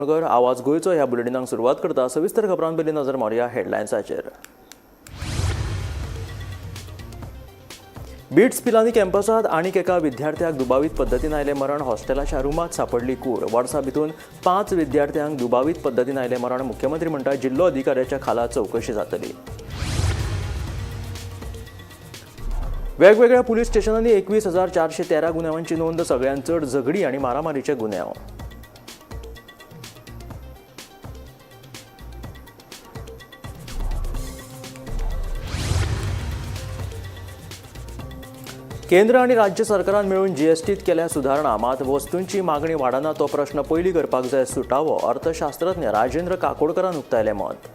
नगर आवाज गोयचो ह्या बुलेटिनाक सुरवात करता. सविस्तर खबरां पयलीं नजर मारया हेडलायन्साचेर. बिट्स पिलानी कॅम्पसात आनीक एका विद्यार्थ्याक दुबावीत पद्दतीन आयले मरण. हॉस्टेलाच्या रुमात सापडली कूड. वर्सा भितून 5 विद्यार्थ्यांक दुबावीत पद्दतीन आयले मरण. मुख्यमंत्री म्हणटा जिल्लो अधिकाऱ्याच्या खाला चौकशी जातली. वेगवेगळ्या पुलीस स्टेशनांनी 21,413 गुन्यांवांची नोंद. सगळ्यांत चड झगडी आनी मारामारीचे गुन्यांव. केंद्र आणि राज्य सरकारान मिळून जीएसटीत केल्या सुधारणा. मात वस्तूंची मागणी वाडना तो प्रश्न पयलीं करपाक जाय सुटावो. अर्थशास्त्रज्ञ राजेंद्र काकोडकरान उक्तायलें मत.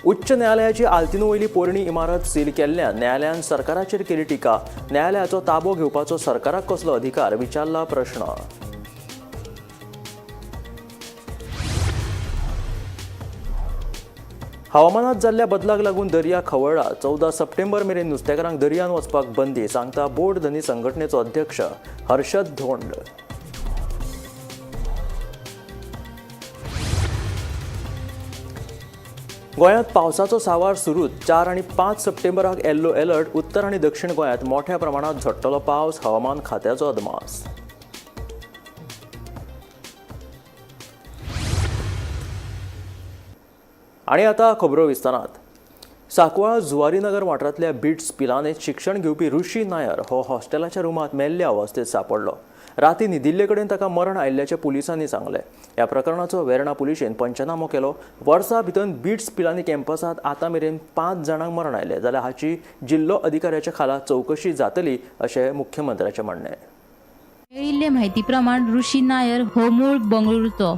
उच्च न्यायालयाची आल्तिनो वयली पोरणी इमारत सील केल्ल्यान न्यायालयान सरकाराचेर केली टिका. न्यायालयाचो ताबो घेवपाचो सरकाराक कसलो अधिकार विचारला प्रश्न. हवामानात जाल्ल्या बदलाक लागून दर्या खवळ्ळा. 14 सप्टेंबर मेरेन नुस्तेकारांक दर्यान वचपाक बंदी, सांगता बोट धनी संघटनेचो अध्यक्ष हर्षद धोंड. गोंयांत पावसाचो सांवार सुरूच. 4 आनी 5 सप्टेंबराक येल्लो अलर्ट. उत्तर आनी दक्षिण गोंयांत मोठ्या प्रमाणात झडटलो पावस. हवामान खात्याचो अदमास. आणि आता खबरो विस्तारात. सांकवाळ जुवारीनगर वाठारांतल्या बिट्स पिलानीत शिक्षण घेवपी ऋषी नायर हो हॉस्टेलाच्या रुमात मेल्ल्या अवस्थेत सापडलो. राती न्हिदिल्ले कडेन ताका मरण आयिल्ल्याचे पुलिसांनी सांगलें. ह्या प्रकरणाचो वेर्णा पुलिशेन पंचनामो केलो. वर्सा भितर बिट्स पिलानी कॅम्पसात आतां मेरेन 5 जाणांक मरण आयलें जाल्यार हाची जिल्लो अधिकाऱ्याच्या खाला चौकशी जातली अशें मुख्यमंत्र्याचें म्हणणें. मेळिल्ले म्हायती प्रमाण ऋषी नायर हो मूळ बंगळुरूचो.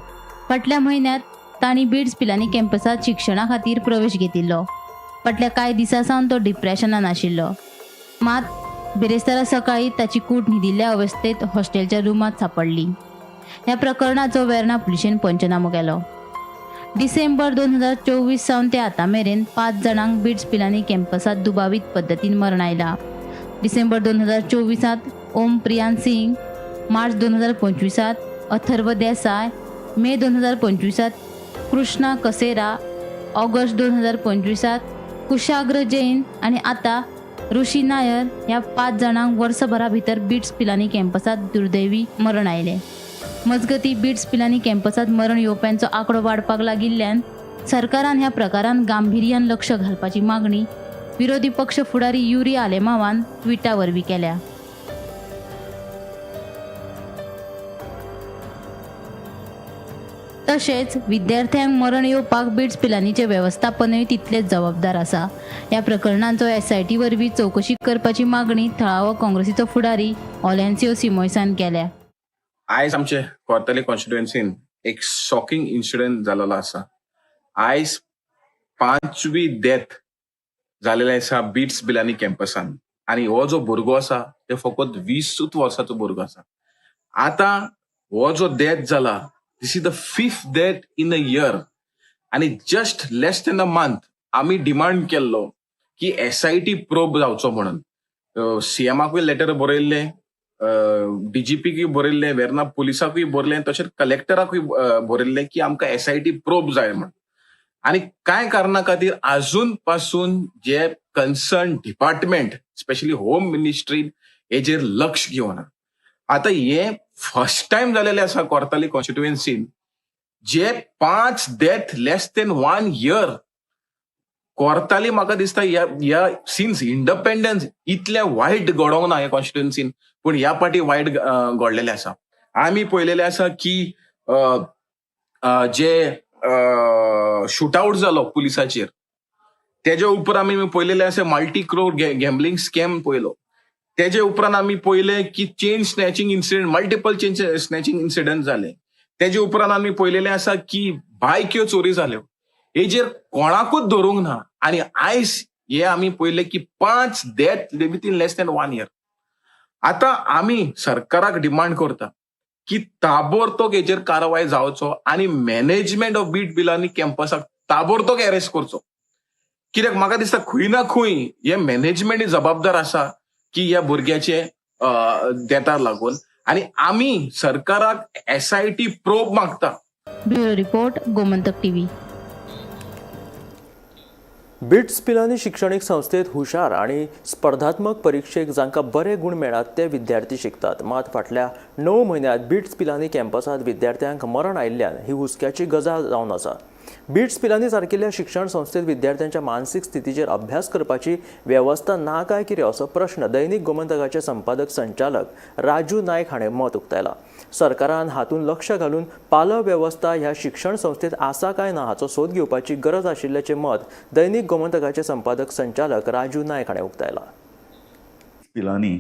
फाटल्या म्हयन्यात तांणी बिट्स पिलानी कॅम्पसात शिक्षणा खातीर प्रवेश घेतिल्लो. फाटल्या कांय दिसां सावन तो डिप्रेशनान आशिल्लो. मात बेरेस्तारा सकाळी ताची कूड न्हिदिल्ल्या अवस्थेत हॉस्टेलच्या रुमात सापडली. ह्या प्रकरणाचो वेर्णा पुलिशेन पंचनामो केलो. डिसेंबर 2024 सावन ते आतां मेरेन 5 जाणांक बिट्स पिलानी कॅम्पसात दुबावीत पद्दतीन मरण आयलां. डिसेंबर 2024 ओम प्रियान सिंग, मार्च 2025 अथर्व देसाय, मे 2025 कृष्णा कसेरा, ऑगस्ट 2025 कुशाग्र जैन आणि आता ऋषी नायर ह्या 5 जाणांक वर्सभरा भितर बिट्स पिलानी कॅम्पसात दुर्दैवी मरण आयलें. मजगती बिट्स पिलानी कॅम्पसात मरण येवप्यांचो आंकडो वाडपाक लागिल्ल्यान सरकारान ह्या प्रकारान गांभीर्यान लक्ष घालपाची मागणी विरोधी पक्ष फुडारी युरी आलेमावान ट्विटा वरवीं केल्या. तशेंच विद्यार्थ्यांक मरण येवपाक बिट्स पिलानीचे वेवस्थापनूय तितलेच जबाबदार आसा. ह्या प्रकरणांचो एसआयटी वरवीं चौकशी करपाची मागणी थळावो काँग्रेसीचो फुडारी ऑलेन्सियो सिमोयसान केल्या. आयज आमचे कोर्ताली कॉन्स्टिट्युएन्सीन एक शॉकिंग इन्सिडेंट जाल्लो आसा. आयज 5वी डेथ जालेले आसा बिट्स पिलानी कॅम्पसान. आणि हो जो भुरगो आसा ते फकत 20 वर्साचो भुरगो आसा. आता हो जो डेथ जाला this is the 5th death in a year. आणि just less than a month आम्ही डिमांड केल्लो की एसआयटी प्रोब जावचो म्हणून. सीएमाकूय लेटर बरयल्ले, डीजीपीकूय बरयल्ले, वेर्ना पुलिसाकूय बरयल्ले, तशेंच कलेक्टराकूय बरयल्ले की आमकां एसआयटी प्रोब जाय म्हणून. आणि कांय कारणा खातीर अजून पासून जे कन्सर्न डिपार्टमेंट स्पेशली होम मिनिस्ट्रीन हेजेर लक्ष घेवना. आता हे फर्स्ट टाइम जालेले आसा कोर्ताली कॉन्स्टिट्युएन्सीन जे 5 death less than 1 year. Cortalim म्हाका दिसता या सिन्स इंडिपेंडन्स इतले वायट घडोवंक ना ह्या कॉन्स्टिट्युएन्सीन, पूण ह्या पाटी वायट घडलेले आसा. आमी पळयलेले आसा की जे शूटआउट जालो पुलिसाचेर तेजे उपरांत आमी पळयलेले आसा मल्टी क्रोर गॅम्बलिंग स्कॅम पळयलो. तेजे उपरांत आमी पळयले की chain snatching incident, multiple chain snatching incident जाले. तेजे उपरांत आमी पळयलेले आसा की बायक्यो चोरी जाल्यो. हेजेर कोणाकूच धरूंक ना. आणि आयज हे आमी पळयले की 5 death with in less than 1 year. आता आमी सरकाराक डिमांड करता की ताबडतोब हेजेर कारवाय जावचो आणि मॅनेजमेंट ऑफ बीट पिलानी कॅम्पसाक ताबडतोब अरेस्ट करचो. कित्याक म्हाका दिसता खंय ना खंय हे मॅनेजमेंट जबाबदार आसा की ह्या भुरग्याचे देता लागून आणि आम्ही सरकाराक SIT प्रोब मागता. Bureau report Gomantak TV. BITS Pilani शिक्षणीक संस्थेत हुशार आणि स्पर्धात्मक परीक्षेक जांकां बरे गुण मेळात ते विद्यार्थी शिकतात. मात फाटल्या 9 म्हयन्यांत बिट्स पिलांनी कॅम्पसात विद्यार्थ्यांक मरण आयिल्ल्यान ही हुस्क्याची गजाल जावन आसा. बिट्स पिलांनी सारकिल्ल्या शिक्षण संस्थेत विद्यार्थ्यांच्या मानसीक स्थितीचेर अभ्यास करपाची वेवस्था ना काय कितें असो प्रश्न दैनीक गोमंतकाचे संपादक संचालक राजू नायक हाणें मत उक्तायला. सरकारान हातून लक्ष घालून पालव वेवस्था ह्या शिक्षण संस्थेत आसा काय ना हाचो सोद घेवपाची गरज आशिल्ल्याचे मत दैनीक गोमंतकाचे संपादक संचालक राजू नायक हाणें उक्तायला. पिलानी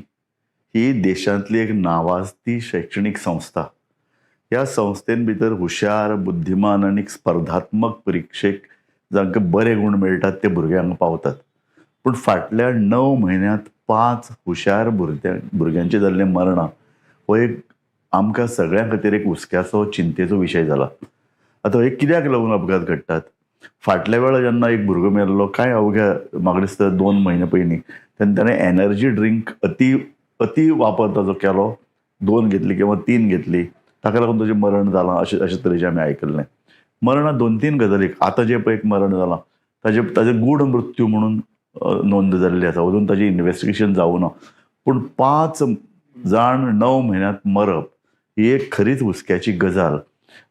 ही देशांतली एक नावाजती शैक्षणिक संस्था. ह्या संस्थेन भितर हुशार, बुद्धिमान आणि स्पर्धात्मक परीक्षेक जांकां बरे गुण मेळटात ते भुरग्यांक पावतात. पूण फाटल्या 9 म्हयन्यांत 5 हुशार भुरग्यांचे जाल्ले मरणां हो एक आमकां सगळ्यां खातीर एक हुस्क्याचो चिंतेचो विशय जाला. आतां हे कित्याक लागून अपघात घडटात? फाटल्या वेळा जेन्ना एक भुरगो मेल्लो काय अवघ्या म्हाका दिसता 2 म्हयने पयलीं तेन्ना ताणें एनर्जी ड्रिंक अति वापर ताजो केलो, 2 घेतली किंवा 3 घेतली, ताका लागून ताचें मरण जालां अशे तरेचें आमी आयकल्लें. मरणां 2-3 गजालीक आतां जें पळय एक मरण जालां ताजे गूढ मृत्यू म्हणून नोंद जाल्ली आसा. अजून ताजें इन्व्हेस्टिगेशन जावं ना. पूण 5 जाण 9 म्हयन्यांत मरप ही एक खरीच हुस्क्याची गजाल.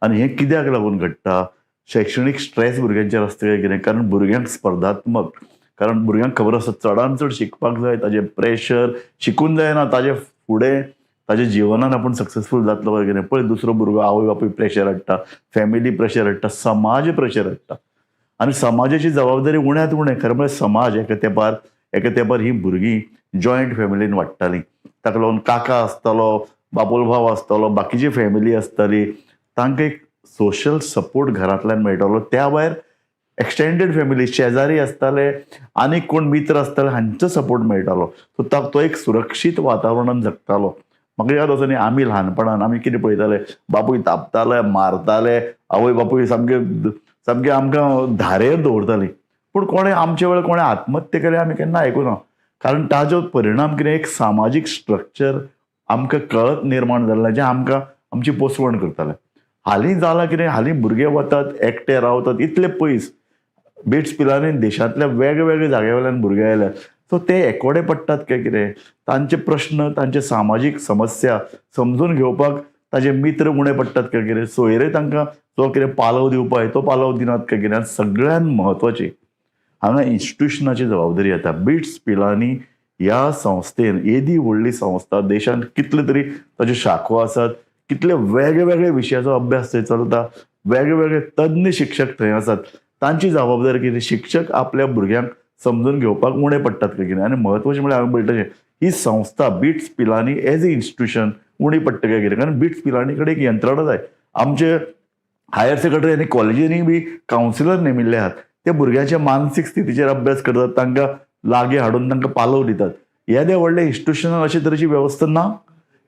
आनी हें कित्याक लागून घडटा? शैक्षणीक स्ट्रेस भुरग्यांचेर आसता काय कितें? कारण भुरग्यांक स्पर्धात्मक, कारण भुरग्यांक खबर आसता चडांत चड शिकपाक जाय, ताजें प्रेशर, शिकून जायना ताजे फुडें ताज्या जिवनान आपूण सक्सेसफूल जातलो काय कितें. पळय दुसरो भुरगो आवय बापूय प्रेशर हाडटा, फॅमिली प्रेशर हाडटा, समाज प्रेशर हाडटा. आनी समाजाची जबाबदारी उण्यांत उणें. खरें म्हळ्यार समाज एका तेंपार ही भुरगीं जॉयंट फॅमिलीन वाडटालीं. ताका लागून काका आसतालो, बापोल भाव आसतालो, बाकीची फॅमिली आसताली, तांकां एक सोशल सपोर्ट घरांतल्यान मेळटालो. त्या भायर एक्सटेंडेड फॅमिली, शेजारी आसताले, आनीक कोण मित्र आसताले हांचो सपोर्ट मेळटालो. सो तो एक सुरक्षीत वातावरणान जगतालो. म्हाका याद आसा न्ही, आमी ल्हानपणान आमी कितें पळयताले, बापूय तापताले, मारताले, आवय बापूय सामके आमकां धारेर दवरतालीं. पूण कोणें आमचे वेळार कोणें आत्महत्या केली आमी केन्ना आयकुना. कारण ताजो परिणाम कितें, एक सामाजीक स्ट्रक्चर आमकां कळत निर्माण जाल्लें जें आमकां आमची पोसवण करतालें. हालीं जालां कितें, हालीं भुरगे वतात, एकटे रावतात इतले पयस. बिट्स पिलांनी देशांतल्या वेगवेगळ्या जाग्यावयल्यान भुरगे आयल्यात. सो ते एकोडे पडटात काय कितें, तांचे प्रश्न, तांचे सामाजीक समस्या समजून घेवपाक ताजे मित्र उणे पडटात काय कितें, सोयरे तांकां जो कितें पालव दिवपाक तो पालव दिनात काय कितें. आनी सगळ्यान म्हत्वाची हांगा इन्स्टिट्युशनाची जबाबदारी येता. बिट्स पिलांनी ह्या संस्थेन, येदी व्हडली संस्था, देशांत कितले तरी ताज्यो शाखो आसात, कितले वेगवेगळे विशयाचो अभ्यास थंय चलता, वेगवेगळे तज्ञ शिक्षक थंय आसात. तांची जबाबदारी कितें, शिक्षक आपल्या भुरग्यांक समजून घेवपाक उणे पडटात काय कितें. आनी म्हत्वाचें म्हळ्यार हांवें म्हणटा ही संस्था bits Pilani as a institution उणी पडटा काय कितें. कारण बिट्स पिलांनी कडेन एक यंत्रणा जाय. आमचे हायर सेकंडरी आनी कॉलेजींनी बी कावन्सिलर नेमिल्ले आहात. ते भुरग्यांच्या मानसीक स्थितीचेर अभ्यास करतात, तांकां लागी हाडून तांकां पालव दितात. येदे व्हडले इन्स्टिट्यूशनान अशे तरेची वेवस्था ना.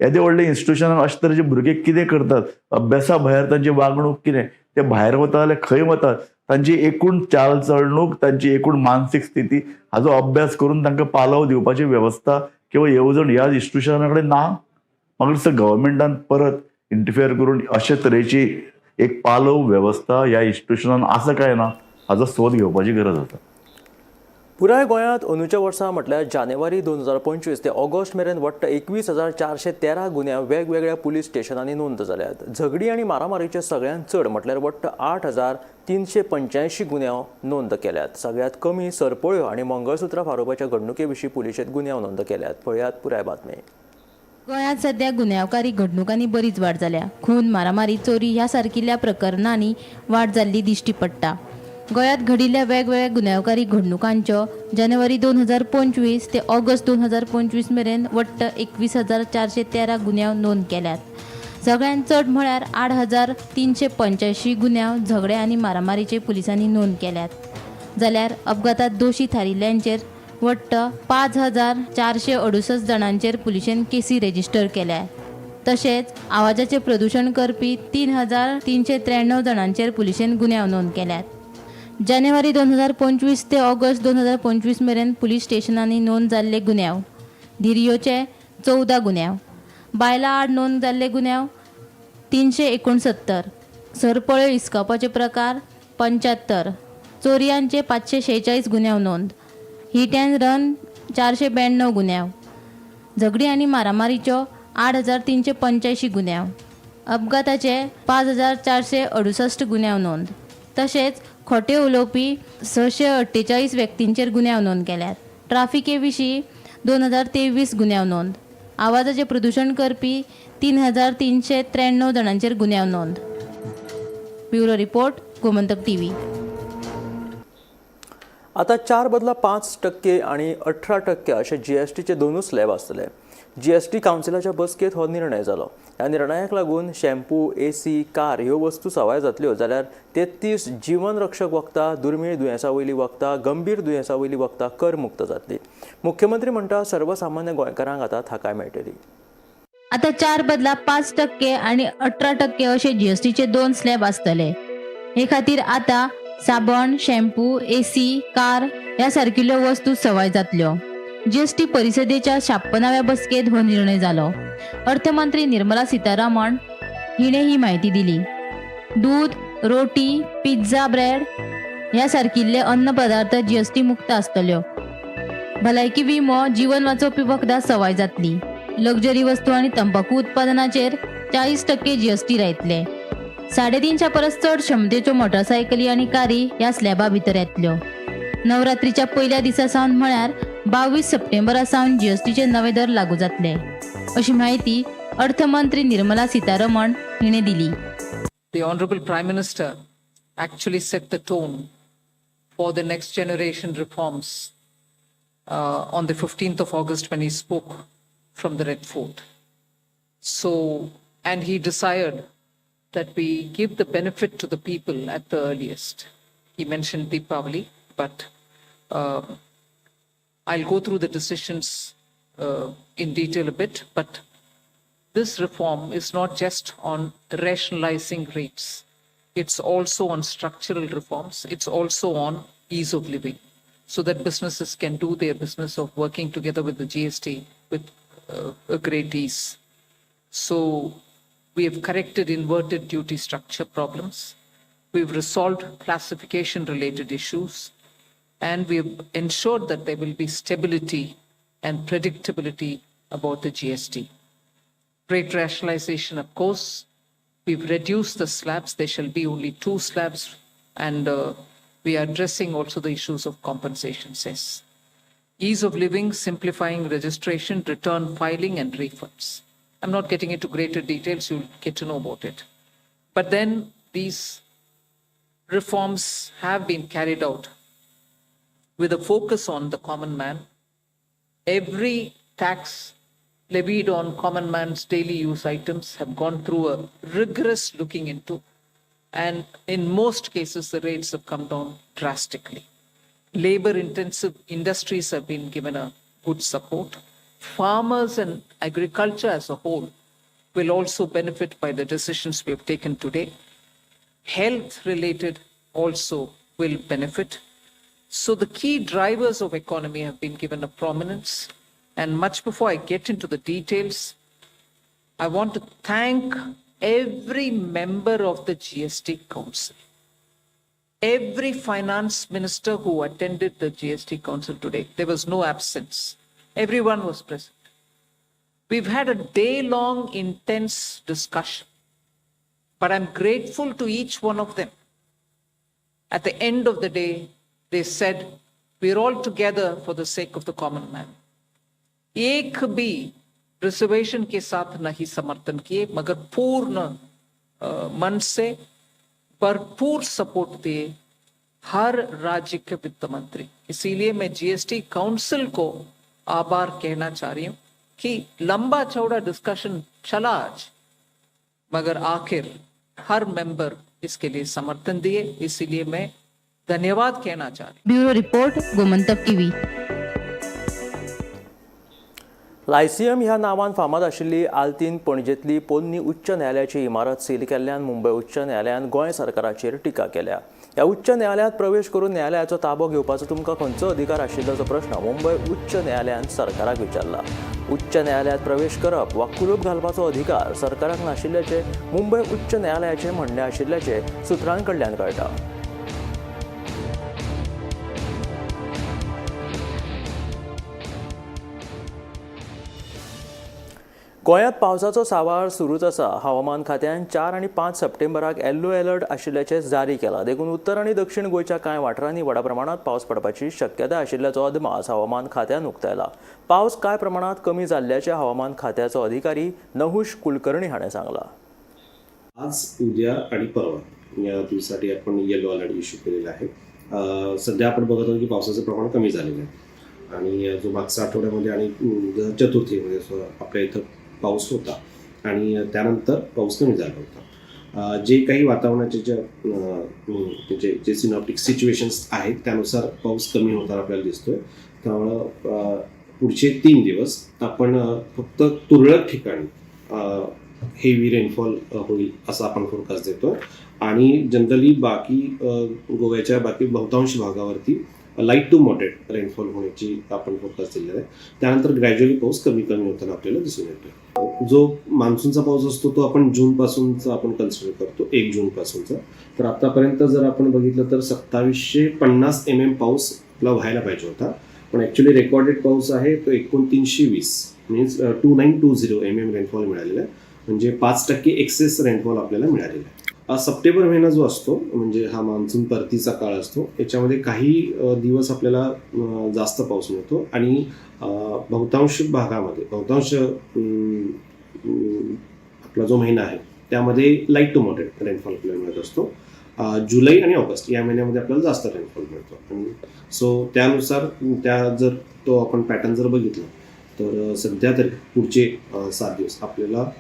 येदे व्हडले इन्स्टिट्यूशनान अशे तरेचे भुरगे कितें करतात, अभ्यासा भायर तांची वागणूक कितें, ते भायर वता जाल्यार खंय वतात, तांची एकूण चालचलणूक, तांची एकूण मानसीक स्थिती हाजो अभ्यास करून तांकां पालव दिवपाची वेवस्था किंवा येवजण ह्या इन्स्टिट्यूशना कडेन ना. म्हाका दिसता गव्हर्मेंटान परत इंटरफियर करून अशे तरेची एक पालव वेवस्था ह्या इन्स्टिट्यूशनान आसा काय ना हाजो सोद घेवपाची गरज आसा. पुराय गोंयांत अंदूच्या वर्सा म्हटल्यार जानेवारी 2025 ते ऑगस्ट मेरेन वट्ट 21,413 गुन्यांव वेगवेगळ्या पुलीस स्टेशनांनी नोंद जाल्यात. झगडी आनी मारामारीचे सगळ्यांत चड म्हटल्यार वट्ट 8,385 गुन्यांव नोंद केल्यात. सगळ्यांत कमी सरपळ्यो आनी मंगळसुत्रां फारोवपाच्या घडणुके विशीं पुलिशेंत गुन्यांव नोंद केल्यात. पळयात पुराय बातमी. गोंयांत सध्या गुन्यांवकारी घडणुकांनी बरीच वाड जाल्या. खून, मारामारी, चोरी ह्या सारकिल्ल्या प्रकरणांनी वाड जाल्ली दिश्टी पडटा. गोंयांत घडिल्ल्या वेगवेगळ्या गुन्यांवकारी घडणुकांच्यो जानेवारी 2025 ते ऑगस्ट 2025 मेरेन वट्ट 21,413 गुन्यांव नोंद केल्यात. सगळ्यांत चड म्हळ्यार 8,385 गुन्यांव झगडे आनी मारामारीचे पुलिसांनी नोंद केल्यात. जाल्यार अपघातात दोशी थारिल्ल्यांचेर वट्ट 5,468 जाणांचेर पुलिशेन केसी रेजिस्टर केल्या. तशेंच आवाजाचें प्रदूशण करपी 3,393 जाणांचेर पुलिशेन गुन्यांव नोंद केल्यात. जानेवारी 2025 ते ऑगस्ट 2025 मेरेन पुलीस स्टेशनांनी नोंद जाल्ले गुन्यांव: धिरयोचे 14 गुन्यांव, बायलां आड नोंद जाल्ले गुन्यांव 369, सरपळ्यो हिसकावपाचे प्रकार 75, चोरयांचे 546 गुन्यांव नोंद, हिट अँड रन 492 गुन्यांव, झगडी आनी मारामारीच्यो 8,385 गुन्यांव, अपघाताचे 5,468 गुन्यांव नोंद, तशेंच खोटे उलोवपी 648 व्यक्तींचेर गुन्यांव नोंद केल्यात. ट्राफिके विशीं 2023 गुन्यांव नोंद, आवाजाचें प्रदूशण करपी 3,393 जाणांचेर गुन्यांव नोंद. Bureau report, Gomantak TV. आता 4% आणि 18% असे GSTचे दोनूच स्लॅब आसतले. GST कावन्सिलाच्या बसकेत हो निर्णय जालो. ह्या निर्णयाक लागून शॅम्पू, AC, कार ह्यो वस्तू सवाय जातल्यो जाल्यार 33 जीवन रक्षक वखदां, दुर्मीळ दुयेंसां वयलीं वखदां, गंभीर दुयेंसां वयलीं वखदां करमुक्त जातलीं. मुख्यमंत्री म्हणटा सर्वसामान्य गोंयकारांक आतां थाकाय मेळटली. आता 4% आणि 18% असे GSTचे दोन स्लॅब आसतले. हे खातीर आता साबण, शॅम्पू, AC, कार ह्या सारकिल्ल्यो वस्तू सवाय जातल्यो. GST परिशदेच्या 56व्या बसकेत हो निर्णय जालो. अर्थमंत्री निर्मला सीतारामन हिणे ही माहिती दिली. दूध, रोटी, पिझ्झा, ब्रेड ह्या सारकिल्ले अन्न पदार्थ GST मुक्त आसतल्यो. भलायकी विमो, जीवन वाचोवपी वखदां सवाय जातली. लक्झरी वस्तू आणि तंबाखू उत्पादनाचेर 40% GST लायतले. 3.5 परस चड क्षमतेच्यो मोटरसायकली आनी कारी ह्या स्लॅबा भितर येतल्यो. नवरात्रीच्या पहिल्या दिसा सावन म्हळ्यार 22 सप्टेंबरा सावन GSTचे नवे दर लागू जातले, अशी माहिती अर्थमंत्री निर्मला सीतारमण हिणे दिली. The Honorable Prime Minister actually set the tone for the next generation reforms on the 15th of August when he spoke from the Red Fort. So, and he desired that we give the benefit to the people at the earliest. He mentioned Deepavali, but I'll go through the decisions in detail a bit, but this reform is not just on rationalizing rates. It's also on structural reforms. It's also on ease of living, so that businesses can do their business of working together with the GST with a great ease. So we have corrected inverted duty structure problems. We've resolved classification related issues. And we have ensured that there will be stability and predictability about the GST. Rate rationalization, of course, we've reduced the slabs. There shall be only 2 slabs, and we are addressing also the issues of compensation cess. Ease of living, simplifying registration, return filing, and refunds. I'm not getting into greater details. You'll get to know about it. But then these reforms have been carried out with a focus on the common man. Every tax levied on common man's daily use items have gone through a rigorous looking into, and in most cases the rates have come down drastically. Labor intensive industries have been given a good support. Farmers and agriculture as a whole will also benefit by the decisions we have taken today. Health related also will benefit. So the key drivers of economy have been given a prominence. And much before I get into the details, I want to thank every member of the GST Council, every finance minister who attended the GST Council today. There was no absence. Everyone was present. We've had a day-long intense discussion, but I'm grateful to each one of them. At the end of the day, they said, we're all together for the sake of the common man. एक भी reservation के साथ नहीं समर्थन किए, मगर पूर्ण मन से भरपूर support दिए हर राज्य के वित्त मंत्री. इसीलिए मैं GST काउंसिल को आभार कहना चाह रही हूं कि लंबा चौड़ा डिस्कशन चला आज, मगर आखिर हर मेंबर इसके लिए समर्थन दिए. इसीलिए मैं धन्यवाद कहना चाह रही. Bureau report, Gomantak TV. Lyceum ह्या नांवान फामाद आशिल्ली आल्तीन पणजेंतली पोन्नी उच्च न्यायालयाची इमारत सील केल्ल्यान मुंबय उच्च न्यायालयान गोंय सरकाराचेर टिका केल्या. ह्या उच्च न्यायालयात प्रवेश करून न्यायालयाचो ताबो घेवपाचो तुमकां खंयचो अधिकार आशिल्लोचो प्रश्न मुंबय उच्च न्यायालयान सरकाराक विचारला. उच्च न्यायालयात प्रवेश करप वा कुलूप घालपाचो अधिकार सरकाराक नाशिल्ल्याचे मुंबय उच्च न्यायालयाचे म्हणणे आशिल्ल्याचे सुत्रांकडल्यान कळटा. गोंयांत पावसाचो सांवार सुरूच आसा. हवामान खात्यान 4 आनी 5 सप्टेंबराक येल्लो अलर्ट आशिल्ल्याचे जारी केला. देखून उत्तर आनी दक्षिण गोंयच्या कांय वाठारांनी व्हड प्रमाणात पावस पडपाची शक्यताय आशिल्ल्याचो अदमास हवामान खात्यान उक्तायला. पावस कांय प्रमाणात कमी जाल्ल्याचे हवामान खात्याचो अधिकारी नहुष कुलकर्णी हाणें सांगला. आज, उद्या आणि परवा या दिवसासाठी आपण येलो अलर्ट इश्यू केलेला आहे. सध्या आपण बघत आहोत की पावसाचं प्रमाण कमी झालेलं आहे आणि जो मागच्या आठवड्यामध्ये आणि चतुर्थीमध्ये आपल्या इथं पाऊस होता आणि त्यानंतर पाऊस कमी झाला होता. जे काही वातावरणाचे जे सिनॉप्टिक सिच्युएशन्स आहेत त्यानुसार पाऊस कमी होताना आपल्याला दिसतोय. त्यामुळं पुढचे 3 दिवस आपण फक्त तुरळक ठिकाणी हेवी रेनफॉल होईल असा आपण फोरकास्ट देतो आणि जनरली बाकी गोव्याच्या बाकी बहुतांश भागावरती लाईट टू मॉडरेट रेनफॉल होण्याची आपण फोरकास्ट दिलेला आहे. त्यानंतर ग्रॅज्युअली पाऊस कमी होताना आपल्याला दिसून येतो. जो मान्सूनचा पाऊस असतो तो आपण जूनपासूनचा आपण कन्सिडर करतो, 1 जूनपासूनचा. तर आतापर्यंत जर आपण बघितलं तर 2750 mm पाऊस आपला व्हायला पाहिजे होता, पण ॲक्च्युली रेकॉर्डेड पाऊस आहे तो 2320 मीन्स 2920 mm रेनफॉल मिळालेला आहे. म्हणजे 5% एक्सेस रेनफॉल आपल्याला मिळालेला आहे. सप्टेंबर महिना जो असतो म्हणजे हा मान्सून परतीचा काळ असतो, याच्यामध्ये काही दिवस आपल्याला जास्त पाऊस मिळतो आणि बहुतांश भागामध्ये आपला जो महिना आहे त्यामध्ये लाईट टू मॉडरेट रेनफॉल आपल्याला मिळत असतो. जुलै आणि ऑगस्ट या महिन्यामध्ये आपल्याला जास्त रेनफॉल मिळतो आणि सो त्यानुसार जर तो आपण पॅटर्न जर बघितला तर सध्या तरी पुढचे 7 दिवस आपल्याला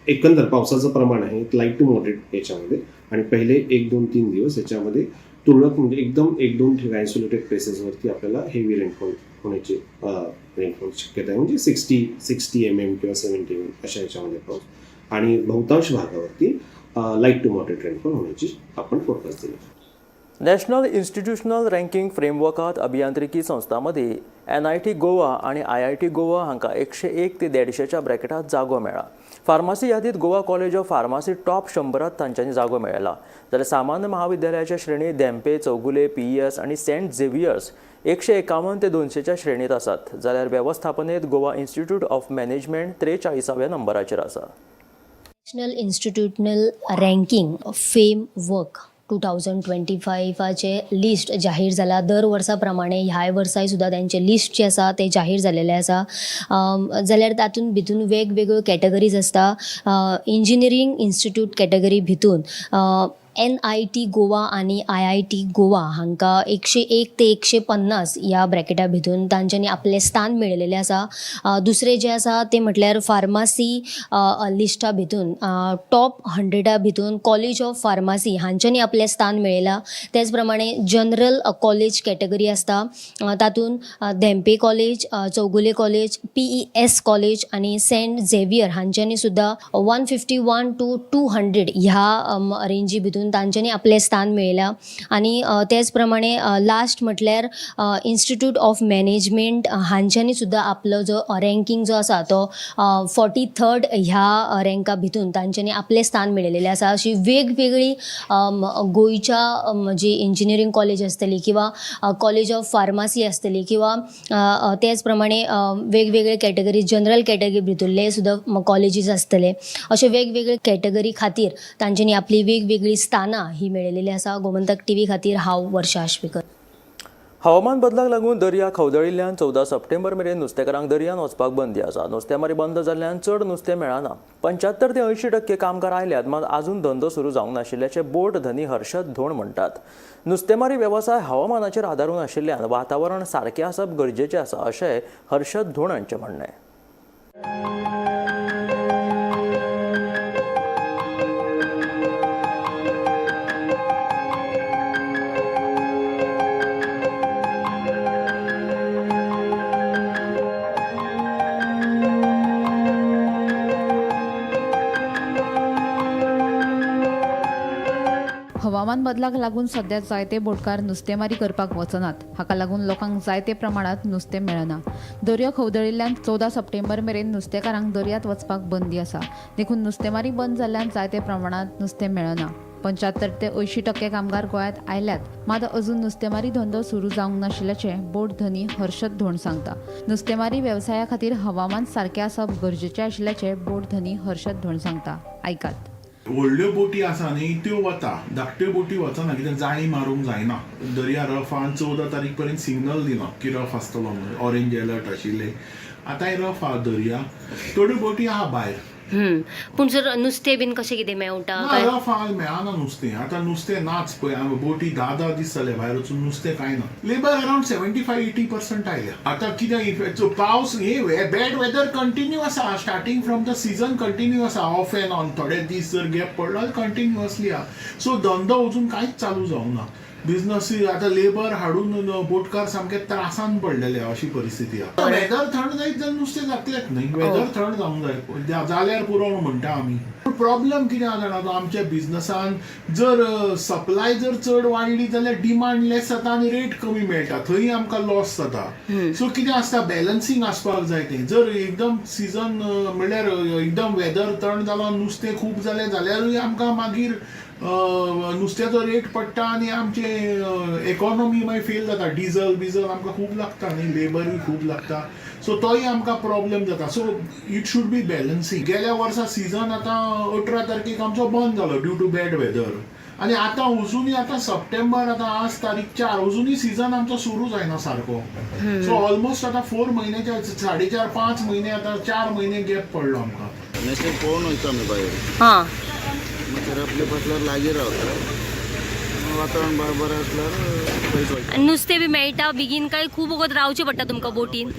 एकंदर पावसाचं प्रमाण आहे लाईट टू मॉडरेट याच्यामध्ये आणि पहिले 1, 2, 3 दिवस याच्यामध्ये तुरळक म्हणजे एकदम 1-2 ठिकाणी आयसोलेटेड प्लेसेसवरती आपल्याला हेवी रेनफॉल होण्याची रेनफॉल शक्यता आहे. म्हणजे 60 mm किंवा 70 mm अशा याच्यामध्ये पाऊस आणि बहुतांश भागावरती लाईट टू मॉडरेट रेनफॉल होण्याची आपण फोरकास्ट दिली. नॅशनल इन्स्टिट्यूशनल रँकिंग फ्रेमवर्कात अभियांत्रिकी संस्थांमदी NIT गोवा आणि IIT गोवा हांकां 101 ते 150च्या ब्रॅकेटात जागो मेळ्ळा. फार्मसी यादीत Goa college of pharmacy top 100त तांच्यांनी जागो मेळयला. जाल्यार सामान्य महाविद्यालयाच्या श्रेणीत धेंपे, चौगुले, PES आणि सेंट झेवियर्स 151 ते 200च्या श्रेणीत आसात. जाल्यार वेवस्थापनेत गोवा इन्स्टिट्यूट ऑफ मॅनेजमेंट 43व्या नंबराचेर आसा. नॅशनल इन्स्टिट्यूशनल रँकिंग फेमवर्क 2025चे लिस्ट जाहीर जाला. दर वर्सा प्रमाणे ह्या वर्साय सुद्दां त्यांचे लिस्ट जे आसा ते जाहीर जालेले आसा. जाल्यार तातूंत भितून वेगवेगळ्यो कॅटेगरीज आसता. इंजिनियरींग इन्स्टिट्यूट कॅटेगरी भितून NIT गोवा आणि IIT गोवा हांकां 101 ते 150 ह्या ब्रॅकेटा भितून तांच्यांनी आपले स्थान मेळयलेले आसा. दुसरे जे आसा ते म्हटल्यार फार्मासी लिस्टा भितून टॉप 100 भितून कॉलेज ऑफ फार्मासी हांच्यांनी आपले स्थान मेळयला. तेच प्रमाणे जनरल कॉलेज कॅटेगरी आसता तातून Dempe college, Chowgule college, PES college आणि सेंट झेवियर हांच्यांनी सुद्दां 151 to 200 ह्या रेंजी भितून तांच्यांनी आपले स्थान मेळयला. आणि तेच प्रमाणे लास्ट म्हटल्यार इन्स्टिट्यूट ऑफ मॅनेजमेंट हांच्यांनी सुद्दां आपलो जो रँकिंग जो आसा तो 43rd ह्या रँका भितून तांच्यांनी आपले स्थान मेळयलेले आसा. अशी वेगवेगळी गोंयच्या जी इंजिनियरींग कॉलेज आसतली किंवा कॉलेज ऑफ फार्मासी आसतली किंवा तेच प्रमाणे वेगवेगळे कॅटेगरी जनरल कॅटेगरी भितरले सुद्दां कॉलेजीस आसतले. अशे वेगवेगळे कॅटेगरी खातीर तांच्यांनी आपली वेगवेगळी स्थानां ही मेळयलेली आसा. गोमंतक TV खातीर हांव वर्षा आश्वेकर. हवामान बदलाक लागून दर्या खवदळिल्ल्यान 14 सप्टेंबर मेरेन नुस्तेकारांक दर्यान वचपाक बंदी आसा. नुस्तेमारी बंद जाल्ल्यान चड नुस्तें मेळना. 75 ते 80% कामगार आयल्यात, मात आजून धंदो सुरू जावंक नाशिल्ल्याचे बोट धनी हर्षद धोण म्हणटात. नुस्तेमारी वेवसाय हवामानाचेर आदारून आशिल्ल्यान वातावरण सारकें आसप गरजेचें आसा अशें हर्षद धोण हांचें म्हणणें. हवामान बदलाक लागून सध्या जायते बोटकार नुस्तेमारी करपाक वचनात. हाका लागून लोकांक जायते प्रमाणात नुस्तें मेळना. दर्यो खवदळिल्ल्यान 14 सप्टेंबर मेरेन नुस्तेकारांक दर्यांत वचपाक बंदी आसा. देखून नुस्तेमारी बंद जाल्ल्यान जायते प्रमाणात नुस्तें मेळना. 75 ते 80% कामगार गोंयांत आयल्यात, मात अजून नुस्तेमारी धंदो सुरू जावंक नाशिल्ल्याचें बोट धनी हर्षद धोंड सांगता. नुस्तेमारी वेवसाया खातीर हवामान सारकें आसप गरजेचें आशिल्ल्याचें बोट धनी हर्षद धोंड सांगता. आयकात. व्हडल्यो बोटी आसा न्ही त्यो वता, धाकट्यो बोटी वचना कित्याक जाळी मारूंक जायना. दर्या रफ आहा, 14 तारीख पर्यंत सिग्नल दिना की रफ आसतलो म्हणून, ऑरेंज अलर्ट आशिल्ले. आतांय रफ आहा दर्या, थोड्यो बोटी आहा भायर. पूण सर नुस्तें बीन कशें कितें मेळटा ना, रफ आहा मेळना नुस्तें. आतां नुस्तें नाच पळय, हांगा बोटी 10 दीस जाले भायर वचून नुस्तें कांय ना. लेबर अरावंड 75-80% आयल्या. आतां कित्याक पावस हे बॅड वेदर कंटिन्यू आसा, starting from the season continue आसा, ऑफ एंड ऑन. थोडे दीस जर गॅप पडलो जाल्यार कंटिन्युअसली आहा. सो धंदो अजून कांयच चालू जावंक ना. बिझनस आतां लेबर हाडून बोटकार सामके त्रासान पडलेले अशी परिस्थिती आहा. वेदर थंड जायत जाल्यार नुस्तें जातलेंच न्ही. वेदर थंड जावंक जाय जाल्यार पुरो म्हणटा आमी. प्रॉब्लेम कितें आहा जाणा तो आमच्या बिझनसान, जर सप्लाय जर चड वाडली जाल्यार डिमांड लेस जाता आनी रेट कमी मेळटा, थंय आमकां लॉस जाता. सो कितें आसता, बॅलन्सिंग आसपाक जाय तें. जर एकदम सीझन म्हणल्यार एकदम वेदर थंड जालो, नुस्तें खूब जालें जाल्यारूय आमकां मागीर नुस्त्याचो रेट पडटा आनी आमचे इकॉनॉमी मागीर फेल जाता. डिझल आमकां खूब लागता न्ही, लेबरूय खूब लागता. सो तोय आमकां प्रॉब्लेम जाता. So it should be balancing. गेल्या वर्सा सीझन आतां 18 तारखेक आमचो बंद जालो ड्यू टू बॅड वेदर. आनी आतां अजुनूय आतां सप्टेंबर, आतां आज तारीख 4, अजुनूय सीझन आमचो सुरू जायना सारको. सो ऑलमोस्ट आतां 4 म्हयन्याचे 4.5-5 म्हयने, आतां 4 म्हयने गॅप पडलो आमकां. नेशनल पळोवन वयता आमी भायर. मागीर आपले फाटल्यार लागीं रावता. वातावरण बरें आसल्यार नुस्तें बी मेळटा बेगीन काय खूब वगत रावचें पडटा तुमकां बोटीन?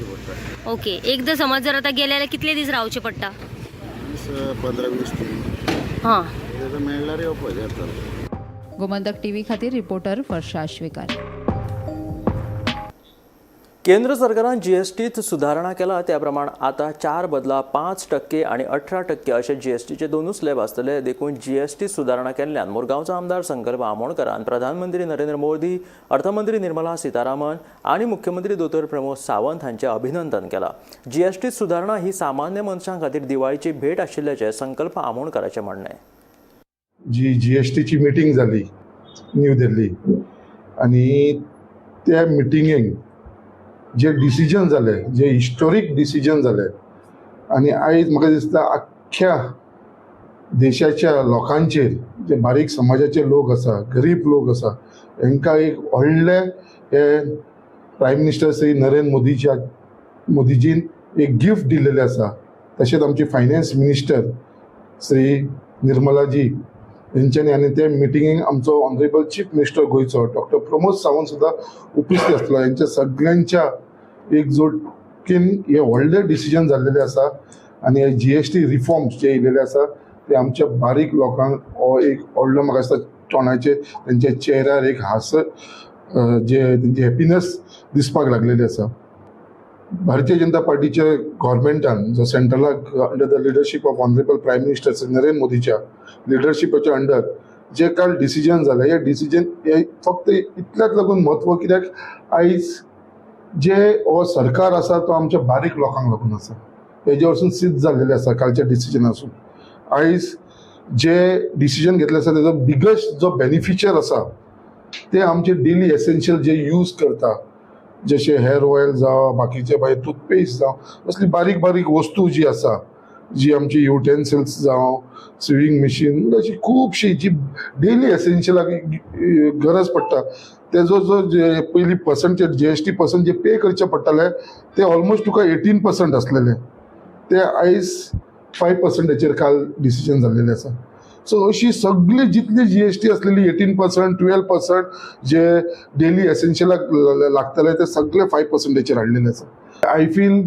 ओके. एकदां समज जर आतां गेले जाल्यार कितले दीस रावचें पडटा? 15-20 दीस. मेळल्यार येवपाचें जाता. गोमंतक टीव्ही खातीर रिपोर्टर वर्षा आश्वेकार. केंद्र सरकारान जीएसटीत सुदारणा केला. त्या प्रमाण आता 4 बदला 5% आणि 18% असे जीएसटीचे दोनूय स्लॅब आसतले. देखून जीएसटी सुदारणा केल्ल्यान मुरगांवचो आमदार संकल्प आमोणकरान प्रधानमंत्री नरेंद्र मोदी, अर्थमंत्री निर्मला सीतारामन आणि मुख्यमंत्री दोतोर प्रमोद सावंत हांचे अभिनंदन केला. जीएसटी सुदारणा ही सामान्य मनशां खातीर दिवाळीची भेट आशिल्ल्याचे संकल्प आमोणकराचे म्हणणे. जी जीएसटीची मिटींग जाली न्यू दिल्ली, आणि त्या मिटिंगेक जे डिसिजन जाले, जे हिस्टोरीक डिसिजन जाले, आणि आयज म्हाका दिसता आख्ख्या देशाच्या लोकांचेर, जे बारीक समाजाचे लोक आसा, गरीब लोक आसा, हांकां एक व्हडले हे प्रायम मिनिस्टर श्री नरेंद्र मोदीजीन एक गिफ्ट दिलेले आसा. तशेंच आमचे फायनान्स मिनिस्टर श्री निर्मलाजी हेंच्यांनी, आनी त्या मिटिंगेक आमचो ऑनरेबल चीफ मिनिस्टर गोंयचो डॉक्टर प्रमोद सावंत सुद्दां उपस्थित आसलो. हेंच्या सगळ्यांच्या एकजूटीन हे व्हडले डिसिजन जाल्लेले आसा. आनी हे जीएसटी रिफॉर्म्स जे येयलेले आसा ते आमच्या बारीक लोकांक हो एक व्हडलो, म्हाका दिसता तोंडाचे तेंच्या चेहऱ्यार एक हास्य, जे तेंची हॅपिनस दिसपाक लागलेली आसा. भारतीय जनता पार्टीच्या गव्हर्मेंटान, जो सेंट्रलाक under the leadership of honourable prime minister Shri Narendra मोदीच्या लिडरशिपाच्या अंडर जे काल डिसिजन जाले, हे डिसिजन हे फक्त इतल्याच लागून म्हत्व, कित्याक आयज जे हो सरकार आसा तो आमच्या बारीक लोकांक लागून आसा. हेजे वरसून सिद्ध जाल्लेले आसा कालच्या डिसिजनासून. आयज जे डिसिजन घेतले आसा तेजो बिगस्ट जो बेनिफिशियर आसा ते आमचे डेली एसेन्शियल जे यूज करता, जशे हेअर ऑयल जावं, बाकीचे भायर टूथपेस्ट जावं, असली बारीक बारीक वस्तू जी आसा, जी आमची युटेन्सिल्स जावं, स्विंग मशीन, अशी खुबशी जी डेली एसेन्शियलाक गरज पडटा, तेजो जो जे पयली पर्संटेज जीएसटी पर्संट जे पे करचे पडटाले ते ऑलमोस्ट तुका 18% आसलेले, ते आयज 5%चेर काल डिसिजन जाल्लेले आसा. सो अशी सगळी जितली जीएसटी असलेली 18%, 12% जे डेली एसेन्शियलाक लागतले ते सगळे 5%चेर हाडलेले आसा. I feel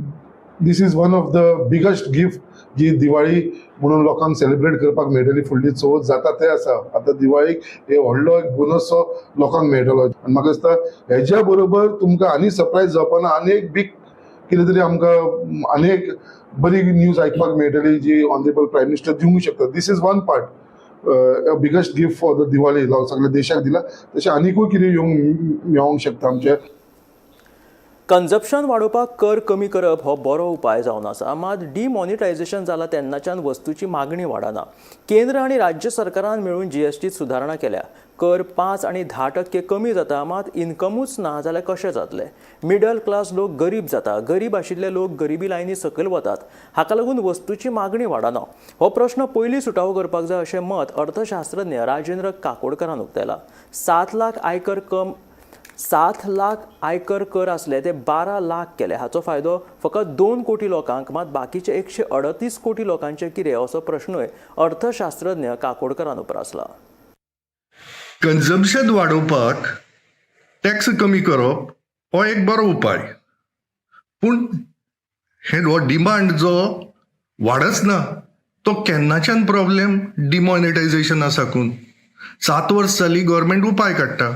this is one of the biggest gift जी दिवाळी म्हणून लोकांक सेलिब्रेट करपाक मेळटली. फुडली चवथ जाता ते आसा, आतां दिवाळीक हे व्हडलो एक बोनसो लोकांक मेळटलो. आनी म्हाका दिसता हेज्या बरोबर तुमकां आनी सरप्रायज जावपाना, आनी एक बीग कितें तरी आमकां आनी एक बरी न्यूज आयकपाक मेळटली जी ऑनरेबल प्रायम मिनिस्टर दिवंक शकता. This is one part, biggest gift for the Diwali सगळ्या देशाक दिला तशें आनीकूय कितें मेळोंक शकता आमच्या कन्झप्शन वाडोवपाक कर कमी करप हो बरो उपाय जावन आसा, मात डिमॉनिटायझेशन जाला तेन्नाच्यान वस्तूची मागणी वाडना. केंद्र आनी राज्य सरकारान मेळून जीएसटीत सुदारणा केल्या. कर 5 आनी 10% कमी जाता, मात इन्कमूच ना जाल्यार कशें जातलें? मिडल क्लास लोक गरीब जाता, गरीब आशिल्ले लोक गरिबी लायनी सकयल वतात. हाका लागून वस्तूची मागणी वाडना. हो प्रश्न पयलीं सुटावो करपाक जाय अशें मत अर्थशास्त्रज्ञ राजेंद्र काकोडकरान उक्तायलां. 7 लाख आयकर कर आसले ते 12 लाख केले. हाचो फायदो फकत 2 कोटी लोकांक, मात बाकीचे 138 कोटी लोकांचे कितें असो प्रश्नूय अर्थशास्त्रज्ञ काकोडकरान उपरासला. कन्झम्पशन वाडोवपाक टॅक्स कमी करप हो एक बरो उपाय, पूण हो डिमांड जो वाडच ना तो केन्नाच्यान प्रॉब्लेम डिमॉनिटायझेशना साकून. 7 वर्स जाली गव्हर्मेंट उपाय काडटा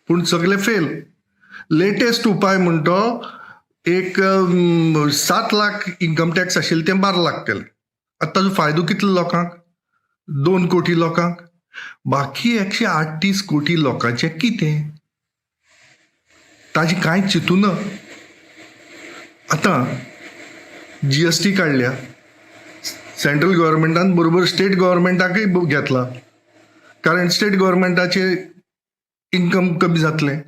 पूण सगळे फेल. लेटेस्ट उपाय म्हणतो एक 7 लाख इन्कम टॅक्स आशिल्ले ते 12 लाख केले. आतां ताजो फायदो कितलो लोकांक? 2 कोटी लोकांक. बाकी 138 कोटी लोकांचे कितें? ताजी कांयच चिंतूना. आतां जीएसटी काडल्या, सेंट्रल गव्हर्मेंटान बरोबर स्टेट गव्हर्मेंटाकय घेतला, कारण स्टेट गव्हर्मेंटाचे इन्कम कमी जातलें.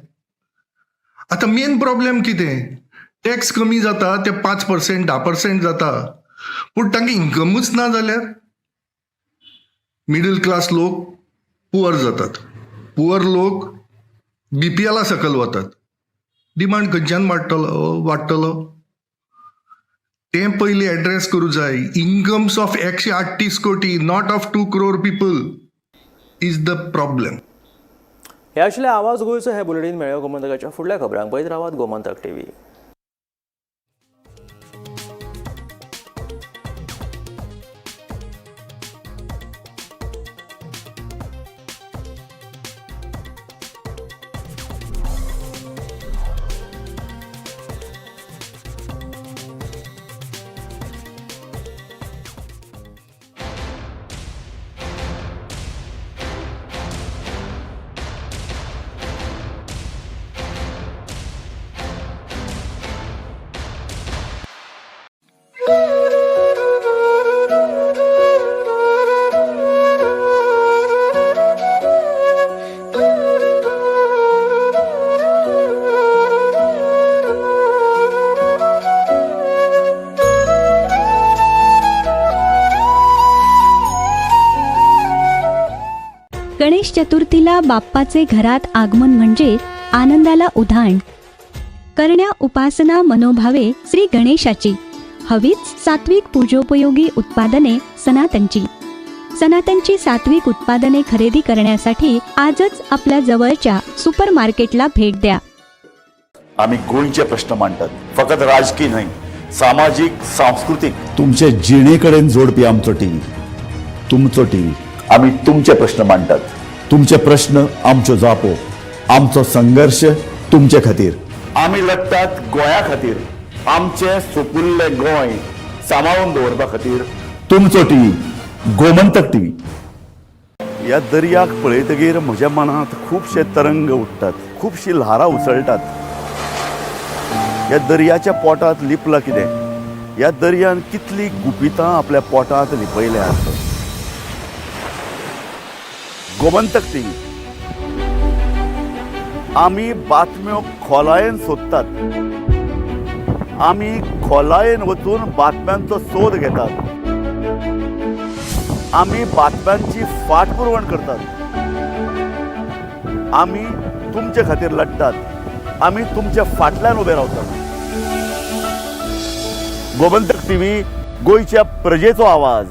आतां मेन प्रॉब्लेम कितें? टॅक्स कमी जाता ते 5%, 10% जाता, पूण तांकां इन्कमूच ना जाल्यार मिडल क्लास लोक पुअर जातात. पुअर लोक बीपीएला सकयल वतात. डिमांड खंयच्यान वाडटलो? तें पयलीं एड्रेस करूं जाय. इन्कम्स ऑफ 138 कोटी, not of 2 crore people is the problem. हे आशिल्ले आवाज गोंयचो. हे बुलेटिन मेळ्ळ्यो गोमंतकाच्या फुडल्या खबरांक. पळयत रावात गोमंतक टीव्ही. गणेश चतुर्थीला बाप्पाचे घरात आगमन म्हणजे आनंदाला उधाण. करण्या उपासना मनोभावे श्री गणेशाची. हवीच सात्विक पूजोपयोगी उत्पादने सनातनची सात्विक उत्पादने खरेदी करण्यासाठी आजच आपल्या जवळच्या सुपर मार्केटला भेट द्या. आम्ही गोंयचे प्रश्न मांडतात, फकत राजकीय नाही, सामाजिक सांस्कृतिक. तुमचे जिणेकडेन जोडपी आमचो टीव्ही, तुमचो टीव्ही. आम्ही तुमचे प्रश्न मांडतात. तुमचे प्रश्न आमच्यो जापो. आमचो संघर्ष तुमचे खातीर. आम्ही लढतात गोंया खातीर. आमचे सोपुल्ले गोंय सांबाळून दवरपा खातीर. तुमचो टीव्ही, गोमंतक टीव्ही. ह्या दर्याक पळयतकीर म्हज्या मनांत खुबशे तरंग उठतात, खुबशी ल्हारां उसळटात. ह्या दर्याच्या पोटांत लिपलां कितें? ह्या दर्यान कितली गुपितां आपल्या पोटांत लिपयल्यात. गोमंतक टीव्ही. आमी बातम्यो खोलायेन सोदतात. आमी खोलायेन वचून बातम्यांचो सोद घेतात. आमी बातम्यांची फाटपुरवण करतात. आमी तुमचे खातीर लढटात. आमी तुमच्या फाटल्यान उबे रावतात. गोमंतक टीव्ही, गोंयच्या प्रजेचो आवाज.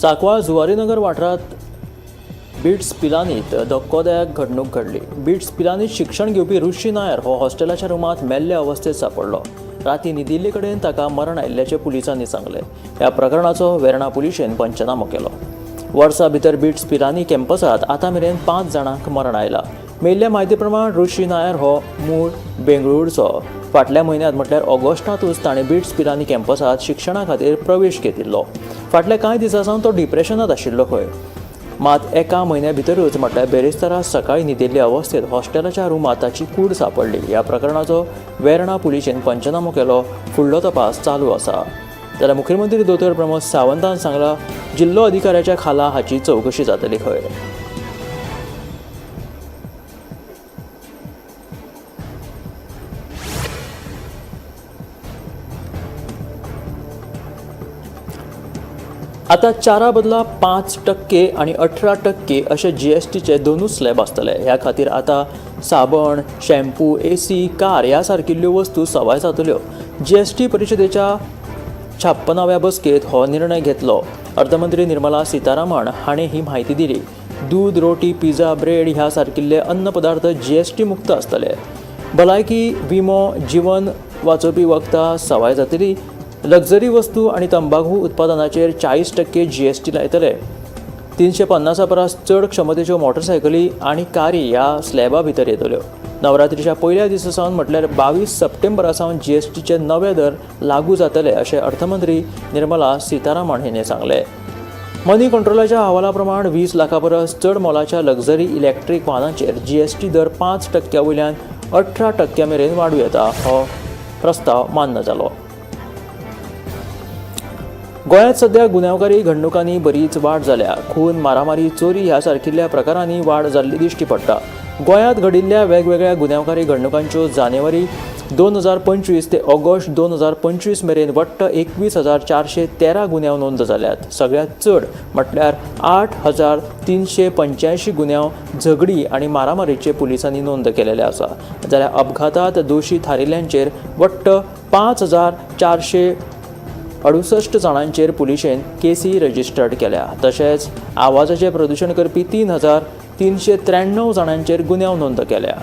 सांकवाळ जुवारीनगर वाठारात बिट्स पिलानीत धक्कोदायक घडणूक घडली. बिट्स पिलानीत शिक्षण घेवपी ऋषी नायर हो हॉस्टेलाच्या रुमात मेल्ल्या अवस्थेत सापडलो. राती न्ही कडेन ताका मरण आयिल्ल्याचे पुलिसांनी सांगले. ह्या प्रकरणाचो वेर्णा पुलिशेन पंचनामो केलो. वर्सा भितर बिट्स पिलानी कॅम्पसात आतां मेरेन 5 जाणांक मरण आयलां. मेल्ल्या म्हायती प्रमाण ऋषी नायर हो मूळ बेंगळुरूचो. फाटल्या म्हयन्यांत म्हटल्यार ऑगस्टांतूच ताणें बिट्स पिलानी कॅम्पसात शिक्षणा खातीर प्रवेश घेतिल्लो. फाटल्या कांय दिसां सावन तो डिप्रेशनांत आशिल्लो खंय. मात एका म्हयन्या भितरूच म्हटल्यार बेरेस्तारा सकाळीं न्हिदिल्ल्या अवस्थेत हॉस्टेलाच्या रुमात ताची कूड सापडली. ह्या प्रकरणाचो वेर्णा पुलिशेन पंचनामो केलो. फुडलो तपास चालू आसा. जाल्यार मुखेलमंत्री दोतोर प्रमोद सावंतान सांगलां जिल्लो अधिकाऱ्याच्या खाला हाची चवकशी जातली खंय. आतां 4 बदला 5% आणि 18% अशे GSTचे दोनूच स्लॅब आसतले. ह्या खातीर आतां साबण, शॅम्पू, AC, कार ह्या सारकिल्ल्यो वस्तू सवाय जातल्यो. GST परिशदेच्या 56व्या बसकेत हो निर्णय घेतलो. अर्थमंत्री निर्मला सीतारामन हाणें ही म्हायती दिली. दूद, रोटी, पिझ्झा, ब्रेड ह्या सारकिल्ले अन्न पदार्थ GST मुक्त आसतले. भलायकी विमो, जीवन वाचोवपी वखदां सवाय जातली. लक्झरी वस्तू आणि तंबाखू उत्पादनाचेर 40% GST लायतले. 350 परस चड क्षमतेच्यो मोटरसायकली आनी कारी ह्या स्लॅबा भितर येतल्यो. नवरात्रीच्या पयल्या दिसा सावन म्हटल्यार 22 सप्टेंबरा सावन GSTचे नवे दर लागू जातले अशें अर्थमंत्री निर्मला सीतारामन हाणें सांगले. मनी कंट्रोलाच्या अहवाला प्रमाण 20 लाखां परस चड मोलाच्या लक्झरी इलेक्ट्रीक वाहनांचेर GST दर 5% वयल्यान 18% मेरेन वाडूं येता. हो प्रस्ताव मान्य जालो. गोंयांत सध्या गुन्यांवकारी घडणुकांनी बरीच वाड जाल्या. खून, मारामारी, चोरी ह्या सारकिल्ल्या प्रकारांनी वाड जाल्ली दिश्टी पडटा. गोंयांत घडिल्ल्या वेगवेगळ्या गुन्यांवकारी घडणुकांच्यो जानेवारी 2025 ते ऑगस्ट 2025 मेरेन वट्ट 21,413 गुन्यांव नोंद जाल्यात. सगळ्यांत चड म्हटल्यार 8,385 गुन्यांव झगडी आनी मारामारीचे पुलिसांनी नोंद केलेले आसा. जाल्यार अपघातांत दोशी थारिल्ल्यांचेर वट्ट 5,468 जाणांचेर पुलिशेन केसी रजिस्टर्ड केल्या. तशेंच आवाजाचें प्रदूशण करपी 3,393 जाणांचेर गुन्यांव नोंद केल्या.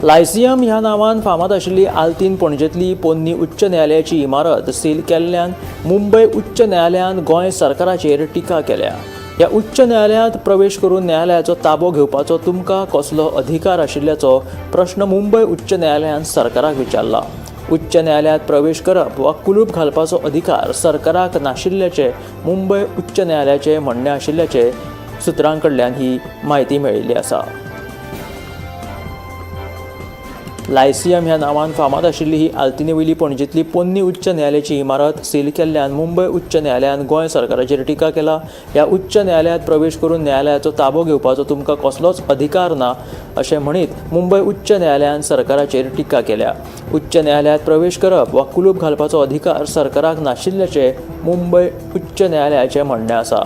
लायसियम ह्या नांवान फामाद आशिल्ली आल्तीन पणजेंतली पोन्नी उच्च न्यायालयाची इमारत सील केल्ल्यान मुंबय उच्च न्यायालयान गोंय सरकाराचेर टिका केल्या. ह्या उच्च न्यायालयांत प्रवेश करून न्यायालयाचो ताबो घेवपाचो तुमकां कसलो अधिकार आशिल्ल्याचो प्रश्न मुंबय उच्च न्यायालयान सरकाराक विचारला. उच्च न्यायालयांत प्रवेश करप वा कुलूप घालपाचो अधिकार सरकाराक नाशिल्ल्याचे मुंबय उच्च न्यायालयाचे म्हणणे आशिल्ल्याचे सुत्रां कडल्यान ही म्हायती मेळिल्ली आसा. लायसियम ह्या नांवान फामाद आशिल्ली ही आल्तिने वयली पणजेंतली पोन्नी उच्च न्यायालयाची इमारत सील केल्ल्यान मुंबय उच्च न्यायालयान गोंय सरकाराचेर टिका केला. ह्या उच्च न्यायालयांत प्रवेश करून न्यायालयाचो ताबो घेवपाचो तुमकां कसलोच अधिकार ना अशें म्हणीत मुंबय उच्च न्यायालयान सरकाराचेर टिका केल्या. उच्च न्यायालयांत प्रवेश करप वा कुलूप घालपाचो अधिकार सरकाराक नाशिल्ल्याचे मुंबय उच्च न्यायालयाचें म्हणणें आसा.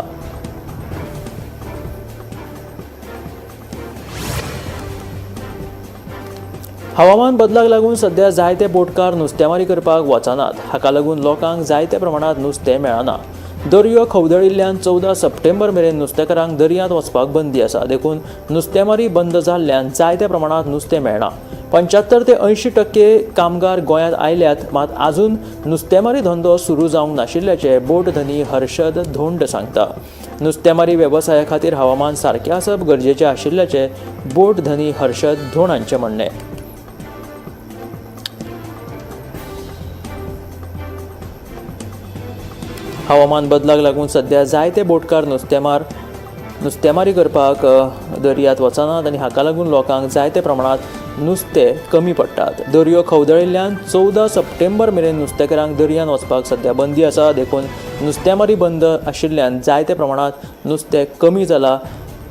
हवामान बदलाक लागून सध्या जायते बोटकार नुस्तेमारी करपाक वचनात. हाका लागून लोकांक जायत्या प्रमाणात नुस्तें मेळना. दर्यो खवदळिल्ल्यान 14 सप्टेंबर मेरेन नुस्तेकारांक दर्यांत वचपाक बंदी आसा. देखून नुस्तेमारी बंद जाल्ल्यान जायत्या प्रमाणात नुस्तें मेळना. 75 ते 80% कामगार गोंयांत आयल्यात. मात आजून नुस्तेमारी धंदो सुरू जावंक नाशिल्ल्याचे बोट धनी हर्षद धोंड सांगता. नुस्तेमारी वेवसाया खातीर हवामान सारकें आसप गरजेचें आशिल्ल्याचे बोट धनी हर्षद धोंड हांचें म्हणणें. हवामान बदलाक लागून सध्या जायते बोटकार नुस्तेमारी करपाक दर्यांत वचनात आनी हाका लागून लोकांक जायते प्रमाणात नुस्तें कमी पडटात. दर्यो खवदळिल्ल्यान 14 सप्टेंबर मेरेन नुस्तेकारांक दर्यांत वचपाक सध्या बंदी आसा. देखून नुस्तेमारी बंद आशिल्ल्यान जायते प्रमाणात नुस्तें कमी जालां.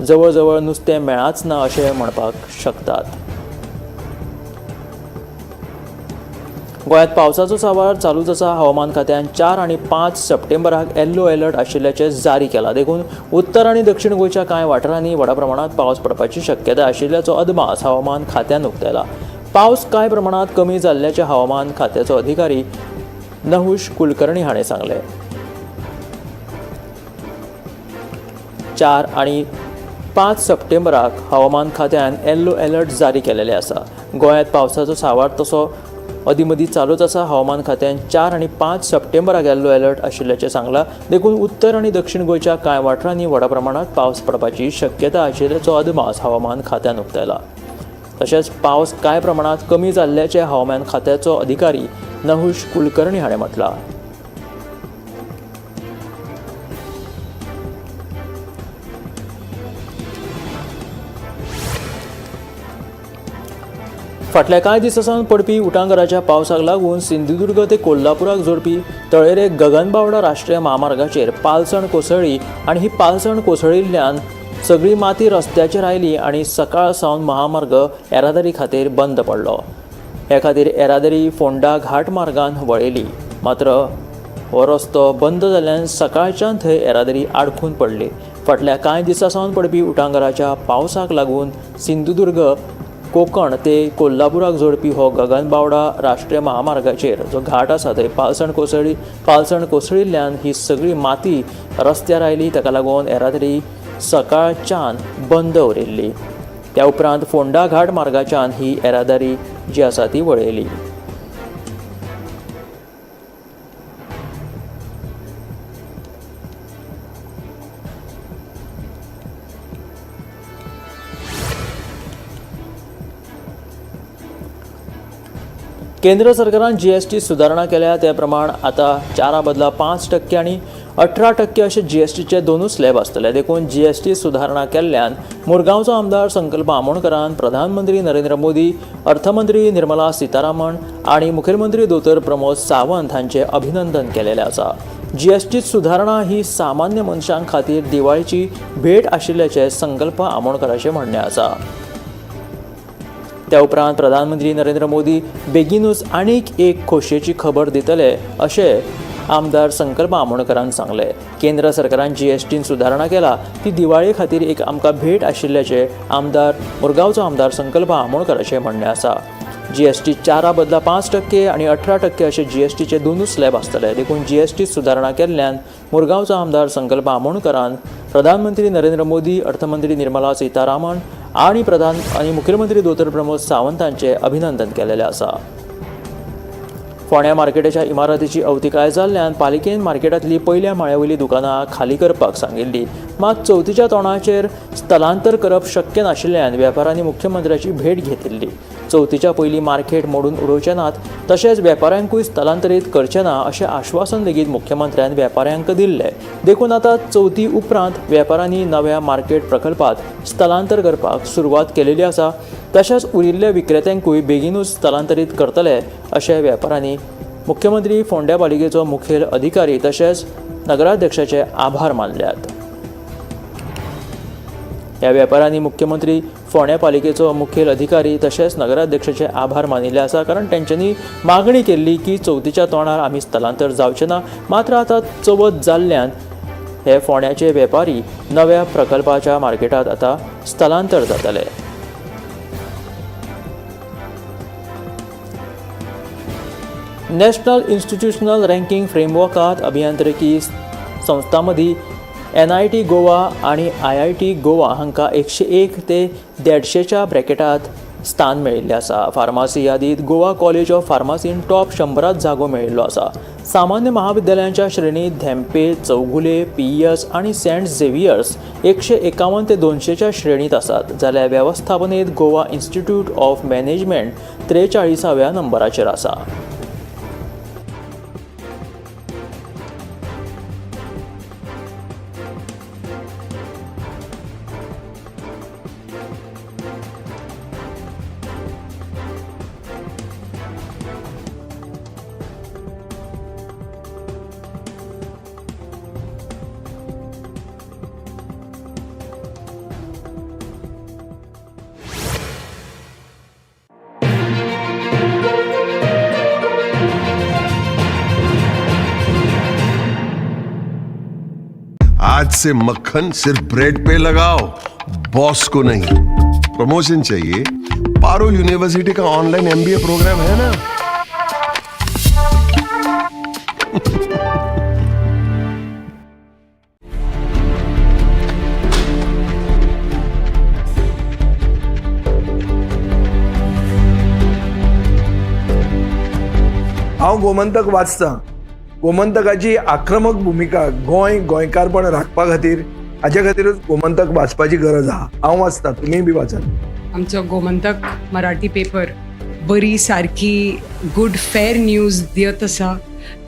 जवळ जवळ नुस्तें मेळाच ना अशें म्हणपाक शकतात. गोंयांत पावसाचो सांवार चालूच आसा. हवामान खात्यान 4 आनी 5 सप्टेंबराक येल्लो अलर्ट आशिल्ल्याचें जारी केला. देखून उत्तर आनी दक्षिण गोंयच्या कांय वाठारांनी व्हड प्रमाणात पावस पडपाची शक्यताय आशिल्ल्याचो अदमास हवामान खात्यान उक्तायला. पावस कांय प्रमाणात कमी जाल्ल्याचे हवामान खात्याचो अधिकारी नहुष कुलकर्णी हाणें सांगलें. 4 आनी 5 सप्टेंबराक हवामान खात्यान येल्लो अलर्ट जारी केलेले आसा. गोंयांत पावसाचो सांवार तसो अदीमदीं चालूच आसा. हवामान खात्यान 4 आनी 5 सप्टेंबराक येल्लो अलर्ट आशिल्ल्याचें सांगलां. देखून उत्तर आनी दक्षिण गोंयच्या कांय वाठारांनी व्हड प्रमाणात पावस पडपाची शक्यताय आशिल्ल्याचो अदमास हवामान खात्यान उक्तायला. तशेंच पावस कांय प्रमाणात कमी जाल्ल्याचे हवामान खात्याचो अधिकारी नहुष कुलकर्णी हाणें म्हटलां. फाटल्या कांय दिसांसावन पडपी उटंगराच्या पावसाक लागून सिंधुदुर्ग ते कोल्हापुराक जोडपी तळेरे गगनबावडा राष्ट्रीय महामार्गाचेर पालसण कोसळ्ळी आनी ही पालसण कोसळिल्ल्यान सगळी माती रस्त्याचेर आयली आनी सकाळ सावन महामार्ग येरादारी खातीर बंद पडलो. हे खातीर येरादारी फोंडा घाट मार्गान वळयली. मात्र हो रस्तो बंद जाल्ल्यान सकाळच्यान थंय येरादारी आडखून पडली. फाटल्या कांय दिसांसावन पडपी उटंगराच्या पावसाक लागून सिंधुदुर्ग कोकण ते कोल्हापुराक जोडपी हो गगनबावडा राष्ट्रीय महामार्गाचेर जो घाट आसा थंय पालसण कोसळिल्ल्यान ही सगळी माती रस्त्यार आयली. ताका लागून येरादारी सकाळच्यान बंद उरिल्ली. त्या उपरांत फोंडा घाट मार्गाच्यान ही येरादारी जी आसा ती वळयली. केंद्र सरकारान GST सुदारणा केल्या ते प्रमाण आतां 4 बदला 5% आनी 18% अशे GSTचे दोनूय स्लॅब आसतले. देखून GST सुदारणा केल्ल्यान मुरगांवचो आमदार संकल्प आमोणकरान प्रधानमंत्री नरेंद्र मोदी, अर्थमंत्री निर्मला सीतारामन आनी मुखेलमंत्री दोतोर प्रमोद सावंत हांचें अभिनंदन केलेलें आसा. GST सुदारणा ही सामान्य मनशां खातीर दिवाळीची भेट आशिल्ल्याचें संकल्प आमोणकराचें म्हणणें आसा. त्या उपरांत प्रधानमंत्री नरेंद्र मोदी बेगीनूच आनीक एक खोशयेची खबर दितले अशें आमदार संकल्प आमोणकरान सांगलें. केंद्र सरकारान GSTन सुदारणा केला ती दिवाळे खातीर एक आमकां भेट आशिल्ल्याचें मुरगांवचो आमदार संकल्प आमोणकराचें म्हणणें आसा. GST 4 बदला 5% आनी 18% अशे GSTचे दोनूय स्लॅब आसतले. देखून GST सुदारणा केल्ल्यान मुरगांवचो आमदार संकल्प आमोणकरान प्रधानमंत्री नरेंद्र मोदी, अर्थमंत्री निर्मला सीतारामन आनी मुखेलमंत्री दोतोर प्रमोद सावंतांचें अभिनंदन केलेलें आसा. फोंड्या मार्केटाच्या इमारतीची अवतिकाय जाल्ल्यान पालिकेन मार्केटांतली पयल्या माळ्यावयलीं दुकानां खाली करपाक सांगिल्ली. मात चवथीच्या तोंडाचेर स्थलांतर करप शक्य नाशिल्ल्यान वेपाऱ्यांनी मुख्यमंत्र्याची भेट घेतिल्ली. चवथीच्या पयलीं मार्केट मोडून उडोवचे नात तशेंच वेपाऱ्यांकूय स्थलांतरीत करचे ना अशें आश्वासन लेगीत मुख्यमंत्र्यान वेपाऱ्यांक दिल्लें. देखून आतां चवथी उपरांत वेपाऱ्यांनी नव्या मार्केट प्रकल्पात स्थलांतर करपाक सुरवात केलेली आसा. तशेंच उरिल्ल्या विक्रेत्यांकूय बेगीनूच स्थलांतरीत करतले अशें वेपाऱ्यांनी मुख्यमंत्री फोंड्या पालिकेचो मुखेल अधिकारी तशेंच नगराध्यक्षाचे आभार मानल्यात. ह्या वेपाऱ्यांनी मुख्यमंत्री फोंड्या पालिकेचो मुखेल अधिकारी तशेंच नगराध्यक्षाचे आभार मानिल्ले आसा. कारण तेंच्यांनी मागणी केल्ली की चवथीच्या तोंडार आमी स्थलांतर जावचे ना. मात्र आतां चवथ जाल्ल्यान हे फोंड्याचे वेपारी नव्या प्रकल्पाच्या मार्केटात आतां स्थलांतर जातले. नॅशनल इन्स्टिट्यूशनल रँकिंग फ्रेमवर्कात अभियांत्रिकी संस्थां मदीं NIT गोवा आनी IIT गोवा हांकां 101 ते 150च्या ब्रॅकेटांत स्थान मेळिल्लें आसा. फार्मासी यादीत गोवा कॉलेज ऑफ फार्मासीन टॉप 100 जागो मेळिल्लो आसा. सामान्य महाविद्यालयांच्या श्रेणींत धेंपे, चौगुले, PES आनी सेंट झेवियर्स 151 ते 200च्या श्रेणींत आसात. जाल्यार वेवस्थापनेंत गोवा इन्स्टिट्यूट ऑफ मॅनेजमेंट 43व्या नंबराचेर आसा. आज से मक्खन सिर्फ ब्रेड पे लगाओ, बॉस को नहीं। प्रमोशन चाहिए? पारुल यूनिवर्सिटी का ऑनलाइन MBA प्रोग्राम है ना। हांव गोमंतक वाचतां. गोमंतकाची आक्रमक भूमिका गोंयकारपण राखपा खातीर हाचे खातीरच गोमंतक वाचपाची गरज आहा. हांव वाचतां, तुमीय बी वाचात. आमचो गोमंतक मराठी पेपर बरी सारकी गुड फेअर न्यूज दियत आसा.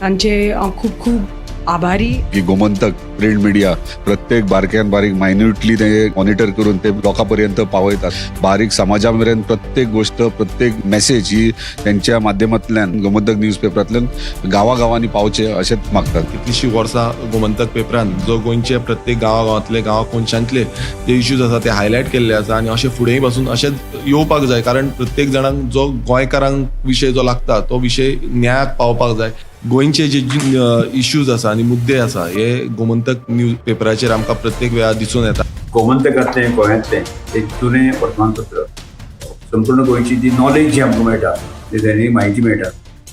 तांचे हांव खूब खूब आभारी. की गोमंतक प्रिंट मिडिया प्रत्येक बारक्यान बारीक मायन्युटली ते मॉनिटर करून ते लोकांपर्यंत पावयतात. बारीक समाजापर्यंत प्रत्येक गोष्ट, प्रत्येक मेसेज ही त्यांच्या माध्यमांतल्यान गोमंतक न्यूज पेपरांतल्यान गांवागांवांनी पावचे अशेंच मागतात. कितलींशीं वर्सां गोमंतक पेपरान जो गोंयचे प्रत्येक गांवांतले कोनशांतले जे इश्यूज आसा ते हायलायट केल्ले आसा आनी अशें फुडेंय पासून अशेंच येवपाक जाय. कारण प्रत्येक जाणांक जो गोंयकारांक विशय जो लागता तो विशय न्यायाक पावपाक जाय. गोंयचे जे इश्यूज आसा आनी मुद्दे आसा हे गोमंतक न्यूज पेपराचेर आमकां प्रत्येक वेळार दिसून येता. गोमंतकातलें गोंयांतलें एक जुनें वर्तमानपत्र. संपूर्ण गोंयची जी नॉलेज जी आमकां मेळटा, जी दैनीक म्हायती मेळटा,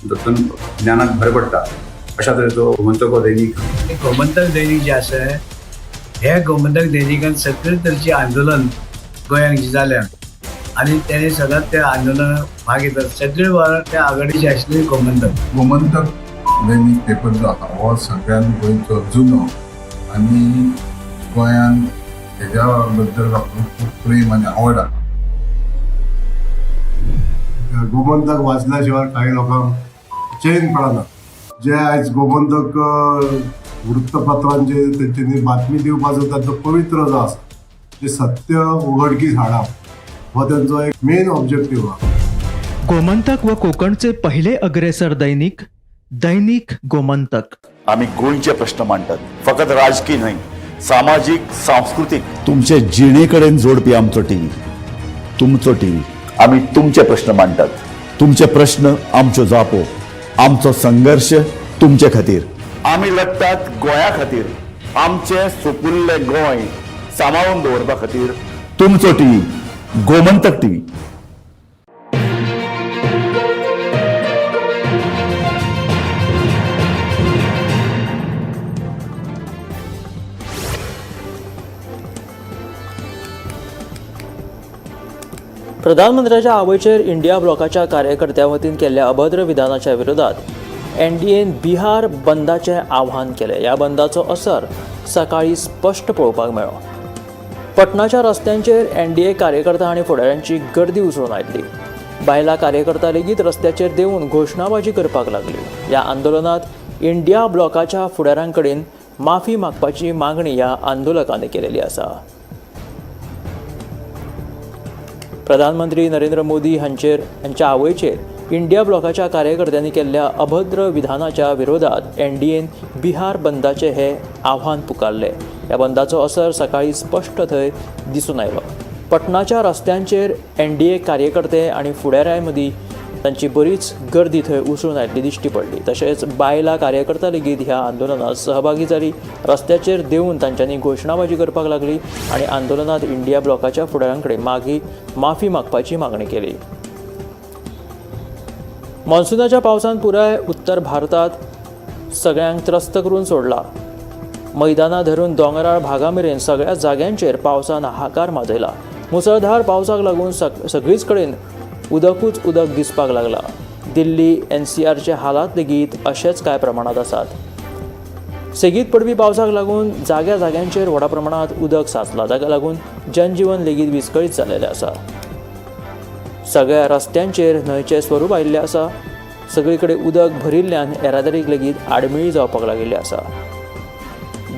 तातूंत ज्ञानाक भर पडटा. अशा तरेचो गोमंतक हो दैनीक. गोमंतक दैनीक जे आसा हे गोमंतक दैनिकान सगळे तरेची आंदोलन गोंयांत जी जाल्या आनी तेणे सदांच त्या आंदोलनाक भाग घेतात. सगळे वेळार त्या आघाडीचे आशिल्ले गोमंतक दैनीक पेपर जो आहा हो सगळ्यान गोंयचो जुनो आनी गोंयान हेज्या बद्दल लोकांक खूब प्रेम आनी आवड आहा. गोमंतक वाचल्या शिवाय काही लोकांक चैन पडना. जे आयज गोमंतक वृत्तपत्रांचे तेंच्यांनी बातमी दिवपाचो ताचो पवित्र जो आसा ते सत्य उघडकीस हाडप हो त्यांचो एक मेन ऑब्जेक्टिव्ह आहा. गोमंतक व कोकणचे पहिले अग्रेसर दैनिक दैनिक गोमंतक. आम्ही गोंयचे प्रश्न मांडटात, फकत राजकीय न्हय, सामाजिक, सांस्कृतिक. तुमचे जिणेकडेन जोडपी आमचो टीव्ही, तुमचो टीव्ही. आम्ही तुमचे प्रश्न मांडटात. तुमचे प्रश्न आमच्यो जापो, आमचो संघर्ष तुमचे खातीर. आम्ही लढटात गोंया खातीर. आमचे सोपुल्ले गोंय सांबाळून दवरपा खातीर तुमचो टीव्ही, गोमंतक टीव्ही. प्रधानमंत्र्याच्या आवयचेर इंडिया ब्लॉकाच्या कार्यकर्त्यां वतीन केल्ल्या अभद्र विधानाच्या विरोधात NDAन बिहार बंदाचें आव्हान केलें. ह्या बंदाचो असर सकाळी स्पश्ट पळोवपाक मेळ्ळो. पटनाच्या रस्त्यांचेर NDA कार्यकर्ता आनी फुडाऱ्यांची गर्दी उसळून आयिल्ली. बायला कार्यकर्ता लेगीत रस्त्याचेर देऊन घोशणाबाजी करपाक लागली. ह्या आंदोलनात इंडिया ब्लॉकाच्या फुडाऱ्यां कडेन माफी मागपाची मागणी ह्या आंदोलकांनी केलेली आसा. प्रधानमंत्री नरेंद्र मोदी हांच्या आवयचेर इंडिया ब्लॉकाच्या कार्यकर्त्यांनी केल्ल्या अभद्र विधानाच्या विरोधात NDAन बिहार बंदाचे हे आव्हान पुकारले. ह्या बंदाचो असर सकाळी स्पश्ट थंय दिसून आयलो. पटनाच्या रस्त्यांचेर NDA कार्यकर्ते आनी फुडाऱ्यां मदीं तांची बरीच गर्दी थंय उसळून आयिल्ली दिश्टी पडली. तशेंच बायला कार्यकर्ता लेगीत ह्या आंदोलनात सहभागी जाली. रस्त्याचेर देऊन तांच्यांनी घोशणाबाजी करपाक लागली आनी आंदोलनात इंडिया ब्लॉकाच्या फुडाऱ्यां कडेन माफी मागपाची मागणी केली. मॉन्सूनाच्या पावसान पुराय उत्तर भारतात सगळ्यांक त्रस्त करून सोडला. मैदानां धरून दोंगराळ भागां मेरेन सगळ्या जाग्यांचेर पावसान हाहाकार माजयला. मुसळधार पावसाक लागून सगळीच कडेन उदकूच उदक दिसपाक लागला. दिल्ली NCRचे हालात लेगीत अशेच कांय प्रमाणात आसात. सेगीत पडपी पावसाक लागून जाग्या जाग्यांचेर व्हडा प्रमाणात उदक साचला, जाका लागून जनजीवन लेगीत विस्कळीत जाल्लेलें आसा. सगळ्या रस्त्यांचेर न्हंयचें स्वरूप आयिल्लें आसा. सगळे कडेन उदक भरिल्ल्यान येरादारीक लेगीत आडमेळी जावपाक लागिल्ली आसा.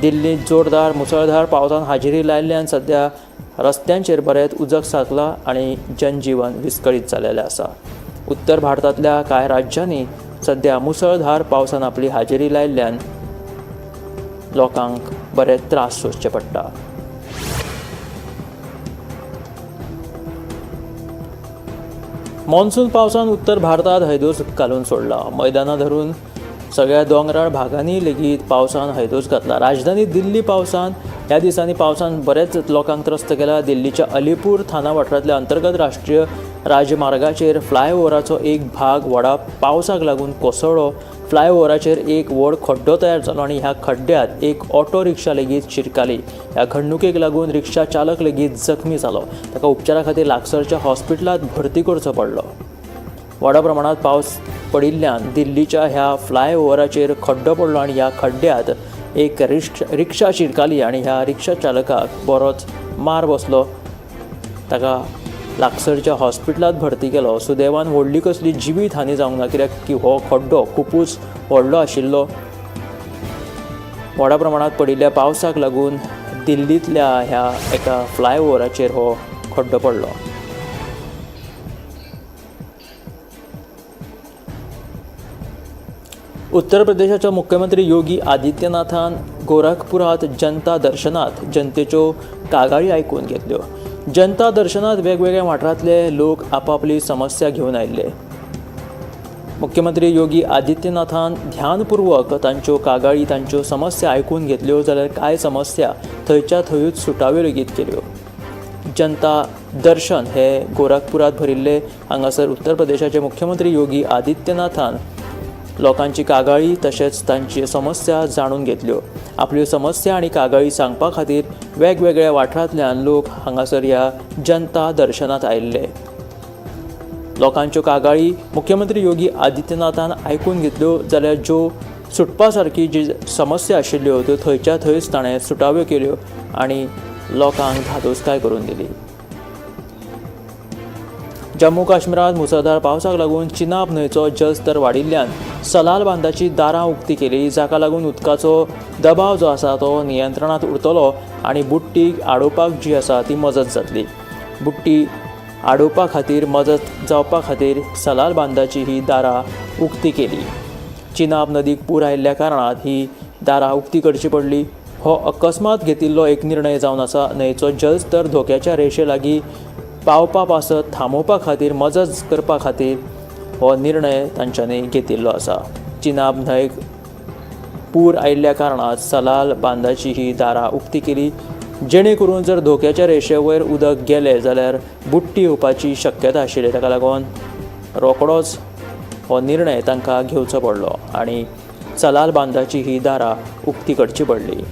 दिल्लींत जोरदार मुसळधार पावसान हाजिरी लायिल्ल्यान सध्या रस्त्यांचेर बरेंच उदक साचलां आनी जनजीवन विस्कळीत जाल्लेलें आसा. उत्तर भारतांतल्या कांय राज्यांनी सध्या मुसळधार पावसान आपली हाजिरी लायिल्ल्यान लोकांक बरे त्रास सोंसचे पडटा. मॉन्सून पावसान उत्तर भारतांत हैदोस घालून सोडला. मैदानां धरून सगळ्या दोंगराळ भागांनी लेगीत पावसान हैदोस घातला. राजधानी दिल्ली ह्या दिसांनी पावसान बरेच लोकांक त्रस्त केला. दिल्लीच्या अलीपूर थाना वाठारांतल्या अंतर्गत राष्ट्रीय राजमार्गाचेर फ्लायओव्हराचो एक भाग व्हडा पावसाक लागून कोसळ्ळो. फ्लायओव्हराचेर एक व्हड खड्डो तयार जालो आनी ह्या खड्ड्यात एक ऑटो रिक्षा लेगीत शिरकाली. ह्या घडणुकेक लागून रिक्षा चालक लेगीत जखमी जालो. ताका उपचारा खातीर लागसरच्या हॉस्पिटलांत भरती करचो पडलो. व्हडा प्रमाणात पावस पडिल्ल्यान दिल्लीच्या ह्या फ्लायओव्हराचेर खड्डो पडलो आनी ह्या खड्ड्यात एक रिक्षा शिरकाली आनी ह्या रिक्षा चालकाक बरोच मार बसलो. ताका लागसरच्या हॉस्पिटलांत भरती केलो. सुदैवान व्हडली कसली जिवीत हानी जावंक ना, कित्याक की हो खड्डो खुपूच व्हडलो आशिल्लो. व्हडा प्रमाणात पडिल्ल्या पावसाक लागून दिल्लींतल्या ह्या एका फ्लायओव्हराचेर हो खड्डो पडलो. उत्तर प्रदेशाचे मुख्यमंत्री योगी आदित्यनाथान गोरखपुरात जनता दर्शनात जनतेच्यो कागाळी आयकून घेतल्यो. जनता दर्शनात वेगवेगळ्या वाठारांतले लोक आपापली समस्या घेवन आयिल्ले. मुख्यमंत्री योगी आदित्यनाथान ध्यानपूर्वक तांच्यो कागाळी तांच्यो समस्या आयकून घेतल्यो, जाल्यार कांय समस्या थंयच्या थंयूच सुटाव्यो लेगीत केल्यो. जनता दर्शन हे गोरखपुरात भरिल्ले. हांगासर उत्तर प्रदेशाचे मुख्यमंत्री योगी आदित्यनाथान लोकांची कागाळी तशेंच तांची समस्या जाणून घेतल्यो. आपल्यो समस्या आनी कागाळी सांगपा खातीर वेगवेगळ्या वाठारांतल्यान लोक हांगासर ह्या जनता दर्शनात आयिल्ले. लोकांच्यो कागाळी मुख्यमंत्री योगी आदित्यनाथान आयकून घेतल्यो, जाल्यार ज्यो सुटपा सारकी जी समस्या आशिल्ल्यो त्यो थंयच्या थंयच ताणें सुटाव्यो केल्यो आनी लोकांक धादोसकाय करून दिली. जम्मू काश्मीरात मुसळधार पावसाक लागून चिनाब न्हंयचो जलस्तर वाडिल्ल्यान सलाल बांदाची दारां उक्ती केली, जाका लागून उदकाचो दबाव जो आसा तो नियंत्रणांत उरतलो आनी बुट्टी आडोवपाक जी आसा ती मजत जातली. बुट्टी आडोवपा खातीर मजत जावपा खातीर सलाल बांदाची ही दारां उक्ती केली. चिनाब नदीक पूर आयिल्ल्या कारणान ही दारां उक्ती करची पडली. हो अकस्मात घेतिल्लो एक निर्णय जावन आसा. न्हंयचो जलस्तर धोक्याच्या रेशे लागीं पावपा पासत थांबोवपा खातीर मजत करपा खातीर हो निर्णय तांच्यांनी घेतिल्लो आसा. चिनाब न्हंयक पूर आयिल्ल्या कारणान सलाल बांदाची ही दारां उक्ती केली, जेणे करून जर धोक्याच्या रेशे वयर उदक गेलें जाल्यार बुट्टी येवपाची शक्यता आशिल्ली. ताका लागून रोखडोच हो निर्णय तांकां घेवचो पडलो आनी सलाल बांदाची ही दारां उक्ती करची पडली.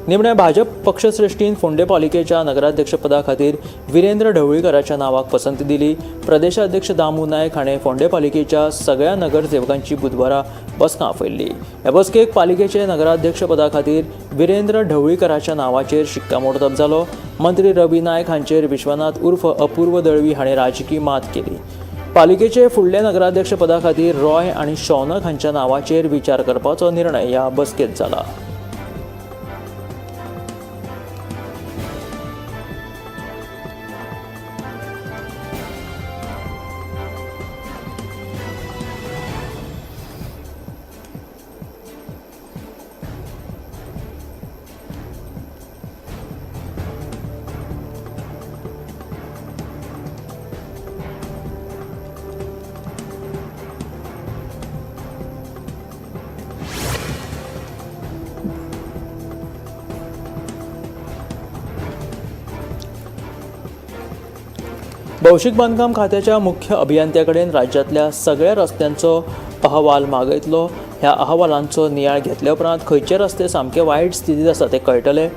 निमण्या भाजप पक्षश्रेश्ठीन फोंडे पालिकेच्या नगराध्यक्षपदा खातीर विरेंद्र ढवळीकराच्या नावाक पसंती दिली. प्रदेशाध्यक्ष दामू नायक हाणें फोंडे पालिकेच्या सगळ्या नगरसेवकांची बुधवारा बसका आपयल्ली. ह्या बसकेक पालिकेचे नगराध्यक्षपदा खातीर विरेंद्र ढवळीकराच्या नावाचेर शिक्कामोर्तब जालो. मंत्री रवी नायक हांचेर विश्वनाथ उर्फ अपूर्व दळवी हाणें राजकी मात केली. पालिकेचे फुडले नगराध्यक्षपदा खातीर रॉय आनी शौनक हांच्या नावाचेर विचार करपाचो निर्णय ह्या बसकेंत जाला. भौशीक बांदकाम खात्याच्या मुख्य अभियंत्याकडेन राज्यातल्या सगळ्या रस्त्यांचो अहवाल मागयतलो. ह्या अहवालांचो नियाळ घेतल्या उपरांत खंयचे रस्ते सामके वायट स्थितीत आसा ते कळटले.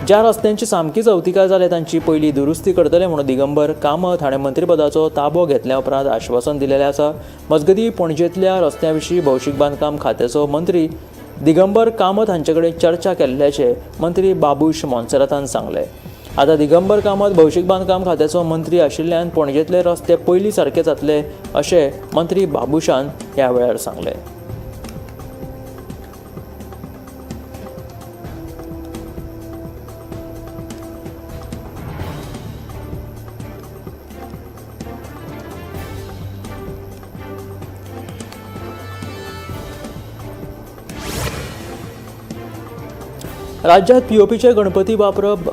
ज्या रस्त्यांची सामकीच अवतिकाय जाल्या तांची पयली दुरुस्ती करतले म्हणून दिगंबर कामत हाणें मंत्रीपदाचो ताबो घेतल्या उपरांत आश्वासन दिलेलें आसा. मजगतीं पणजेंतल्या रस्त्यां विशीं भौशीक बांदकाम खात्याचो मंत्री दिगंबर कामत हांचे कडेन चर्चा केल्ल्याचें मंत्री बाबूश मोन्सेरातान सांगलें. आतां दिगंबर कामत भौशीक बांदकाम खात्याचो मंत्री आशिल्ल्यान पणजेंतले रस्ते पयलीं सारके जातले अशें मंत्री बाबूशान ह्या वेळार सांगलें. राज्यात पीओपीचे गणपती वापरप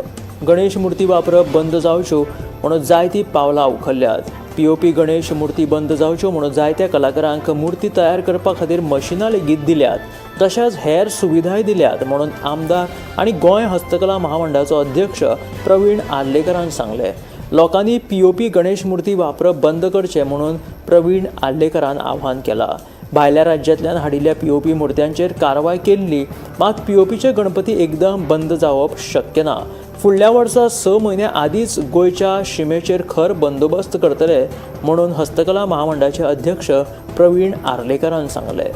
गणेश मुर्ती वापरप बंद जावच्यो म्हणून जायती पावलां उखल्ल्यात. पीओपी गणेश मुर्ती बंद जावच्यो म्हणून जायत्या कलाकारांक मुर्ती तयार करपा खातीर मशिनां लेगीत दिल्यात. तशेंच हेर सुविधाय दिल्यात म्हणून आमदार आनी गोंय हस्तकला महामंडळाचो अध्यक्ष प्रवीण आर्लेकरान सांगले. लोकांनी पीओपी गणेश मुर्ती वापरप बंद करचें म्हणून प्रवीण आर्लेकरान आव्हान केलां. भायल्या राज्यांतल्यान हाडिल्ल्या पीओपी मुर्त्यांचेर कारवाय केल्ली, मात पीओपीचे गणपती एकदम बंद जावप शक्य ना. फुडल्या वर्सा 6 म्हयने आदींच गोंयच्या शिमेचेर खर बंदोबस्त करतले म्हणून हस्तकला महामंडळाचे अध्यक्ष प्रवीण आर्लेकरान सांगले.